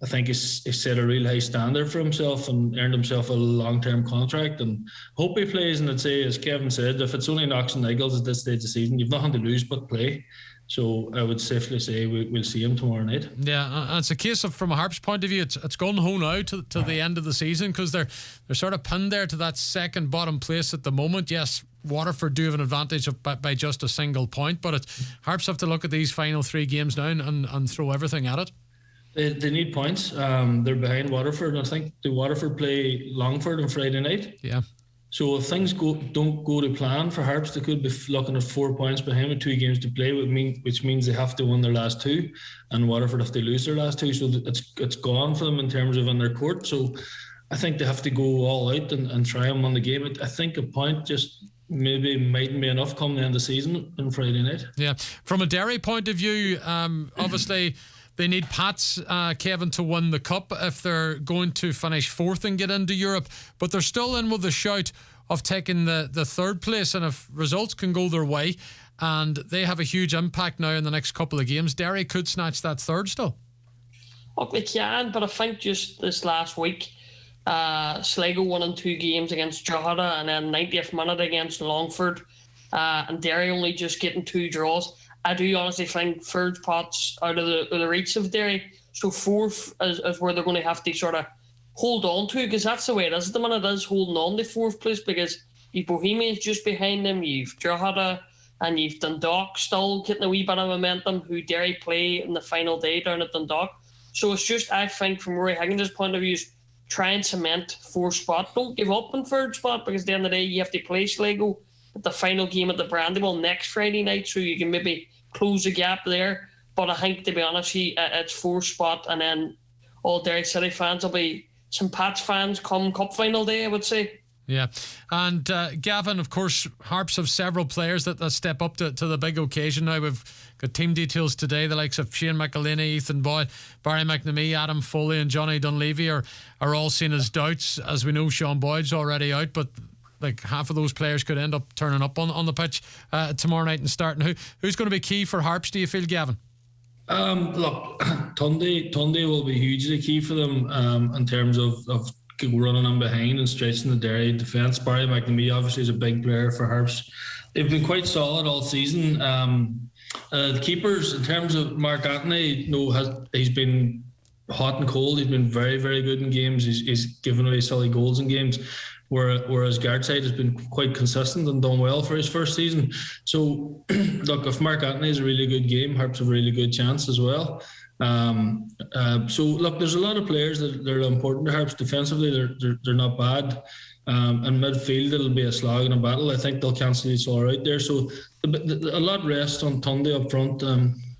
I think he's set a real high standard for himself and earned himself a long-term contract, and hope he plays. And I'd say, as Kevin said, if it's only knocks and niggles at this stage of the season, you've nothing to lose but play. So I would safely say we'll see him tomorrow night. Yeah, it's a case of, from a Harps point of view, it's gun ho now to the end of the season, because they're sort of pinned there to that second bottom place at the moment. Yes, Waterford do have an advantage by just a single point, but Harps have to look at these final 3 games now and throw everything at it. They need points. They're behind Waterford, and I think the Waterford play Longford on Friday night. Yeah. So if things don't go to plan for Harps, they could be looking at 4 points behind with 2 games to play, which means they have to win their last 2, and Waterford if they lose their last 2, so it's gone for them in terms of in their court. So I think they have to go all out and try and win the game. I think a point just maybe mightn't be enough come the end of the season on Friday night. Yeah. From a Derry point of view, obviously they need Pats, Kevin, to win the Cup if they're going to finish 4th and get into Europe. But they're still in with the shout of taking the 3rd place. And if results can go their way, and they have a huge impact now in the next couple of games, Derry could snatch that 3rd still. Oh, they can, but I think just this last week, Sligo won 2 games against Drogheda, and then 90th minute against Longford, and Derry only just getting 2 draws. I do honestly think 3rd spot's out of the reach of Derry. So 4th is where they're going to have to sort of hold on to, because that's the way it is at the minute, is holding on to 4th place, because you've Bohemians just behind them, you've Drogheda, and you've Dundalk still getting a wee bit of momentum, who Derry play in the final day down at Dundalk. So it's just, I think, from Rory Higgins' point of view, is try and cement 4th spot. Don't give up on 3rd spot, because at the end of the day, you have to play Sligo at the final game at the Brandywell next Friday night, so you can maybe close the gap there. But I think, to be honest, it's 4th spot, and then all Derry City fans will be St. Pat's fans come Cup final day, I would say. Yeah, and Gavin, of course, Harps have several players that step up to the big occasion now. We've got team details today. The likes of Shane McElhaney, Ethan Boyle, Barry McNamee, Adam Foley and Johnny Dunleavy are all seen as doubts. As we know, Sean Boyd's already out, but like half of those players could end up turning up on the pitch tomorrow night and starting. Who's going to be key for Harps, do you feel, Gavin? Look, Tunde will be hugely key for them in terms of running in behind and stretching the Derry defence. Barry McNamee obviously is a big player for Harps. They've been quite solid all season. The keepers, in terms of Mark Anthony, he's been hot and cold. He's been very, very good in games. He's given away silly goals in games. Whereas Guardside has been quite consistent and done well for his first season. So, look, if Mark Anthony is a really good game, Harps have a really good chance as well. So, look, there's a lot of players that are important to Harps. Defensively, they're not bad. In midfield, it'll be a slog and a battle. I think they'll cancel each other out there. So, a lot rests on Tunde up front.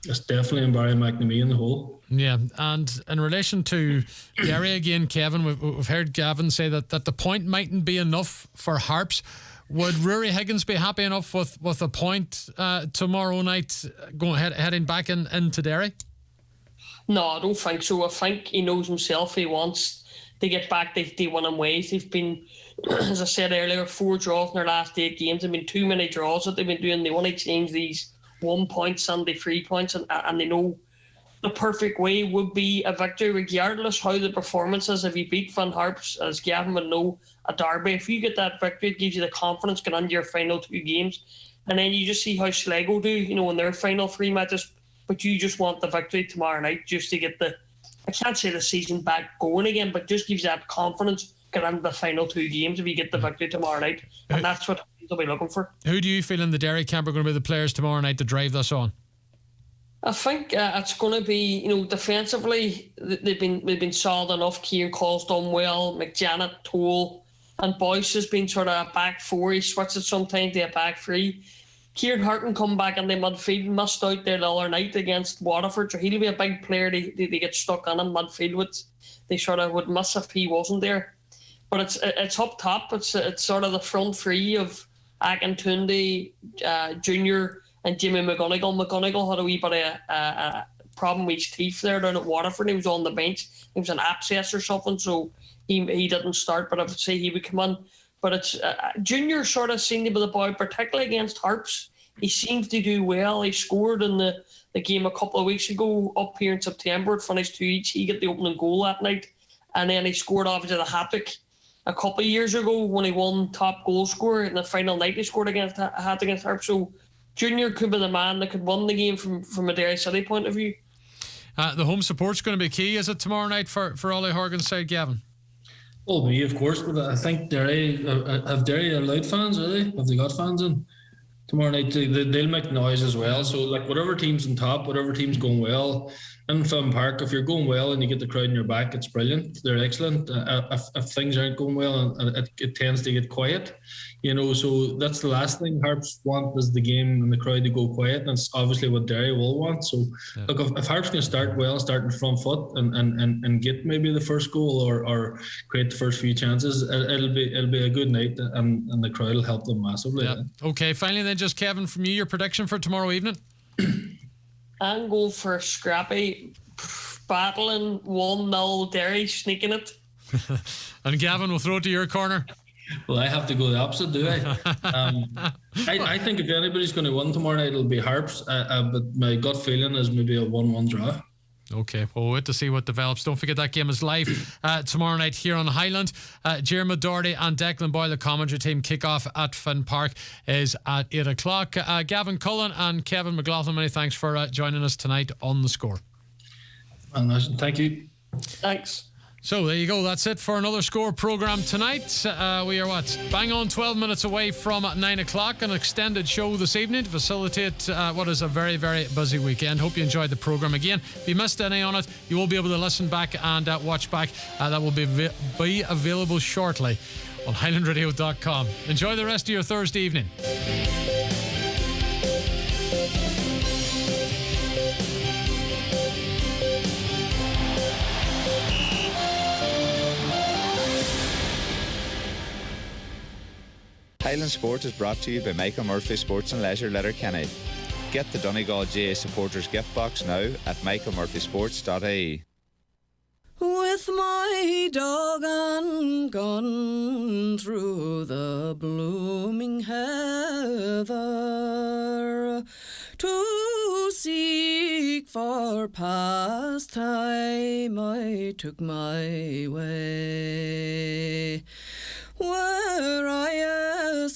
It's definitely in Barry McNamee in the hole. Yeah, and in relation to Derry again, Kevin, we've heard Gavin say that the point mightn't be enough for Harps. Would Rory Higgins be happy enough with a point tomorrow night heading back into Derry? No, I don't think so. I think he knows himself. He wants to get back the winning ways. They've been, as I said earlier, 4 draws in their last 8 games. There have been too many draws that they've been doing. They want to change these 1 points and the 3 points, and they know the perfect way would be a victory, regardless how the performance is. If you beat Van Harps, as Gavin would know, a derby, if you get that victory, it gives you the confidence going into your final 2 games. And then you just see how Sligo do, in their final 3 matches. But you just want the victory tomorrow night just to get I can't say the season back going again, but just gives you that confidence going into the final 2 games if you get the victory tomorrow night. And that's what they'll be looking for. Who do you feel in the Derry camp are going to be the players tomorrow night to drive this on? I think it's going to be, defensively, they've been solid enough. Kieran Call's done well. McJanet, Toole, and Boyce has been sort of a back 4. He switches sometimes to a back 3. Kieran Harton come back in the midfield, missed out there the other night against Waterford, so he'll be a big player to get stuck in midfield with. They sort of would miss if he wasn't there. But it's up top. It's sort of the front 3 of Akintunde, Junior, and Jimmy McGonigal. McGonigal had a wee bit of a problem with his teeth there down at Waterford. He was on the bench. He was an abscess or something, so he didn't start, but I would say he would come in. But it's Junior sort of seemed to be the boy, particularly against Harps. He seems to do well. He scored in the game a couple of weeks ago up here in September. It finished 2 each. He got the opening goal that night. And then he scored obviously the hat-trick a couple of years ago when he won top goal scorer in the final night. He scored a hat against Harps. So Junior could be the man that could win the game from a Derry City point of view. The home support's going to be key, is it, tomorrow night for Ollie Horgan's side, Gavin? Well, me, of course, but I think Derry have Derry allowed fans, are they? Have they got fans in? Tomorrow night, they'll make noise as well. So, like, whatever team's on top, whatever team's going well, in Finn Park, if you're going well and you get the crowd in your back, it's brilliant. They're excellent. If things aren't going well, it tends to get quiet. So that's the last thing Harps want, is the game and the crowd to go quiet. And it's obviously what Derry will want. So, look, if Harps can start well, start in front foot and get maybe the first goal or create the first few chances, it'll be a good night, and the crowd will help them massively. Yeah. Okay, finally then, just Kevin, from you, your prediction for tomorrow evening? I'm going for scrappy, battling 1-0 Derry, sneaking it. And Gavin, we'll throw it to your corner. Well, I have to go the opposite, do I? I think if anybody's going to win tomorrow night, it'll be Harps. But my gut feeling is maybe a 1-1 draw. Okay, well, we'll wait to see what develops. Don't forget that game is live tomorrow night here on Highland. Jeremy Doherty and Declan Boyle, the commentary team, kick-off at Finn Park is at 8 o'clock. Gavin Cullen and Kevin McLaughlin, many thanks for joining us tonight on The Score. Thank you. Thanks. So there you go, that's it for another Score programme tonight. We are bang on 12 minutes away from 9 o'clock, an extended show this evening to facilitate what is a very, very busy weekend. Hope you enjoyed the programme again. If you missed any on it, you will be able to listen back and watch back. That will be available shortly on highlandradio.com. Enjoy the rest of your Thursday evening. Highland Sport is brought to you by Michael Murphy Sports and Leisure Letterkenny. Get the Donegal GA supporters gift box now at michaelmurphysports.ie. With my dog and gun through the blooming heather to seek for pastime, I took my way. Where I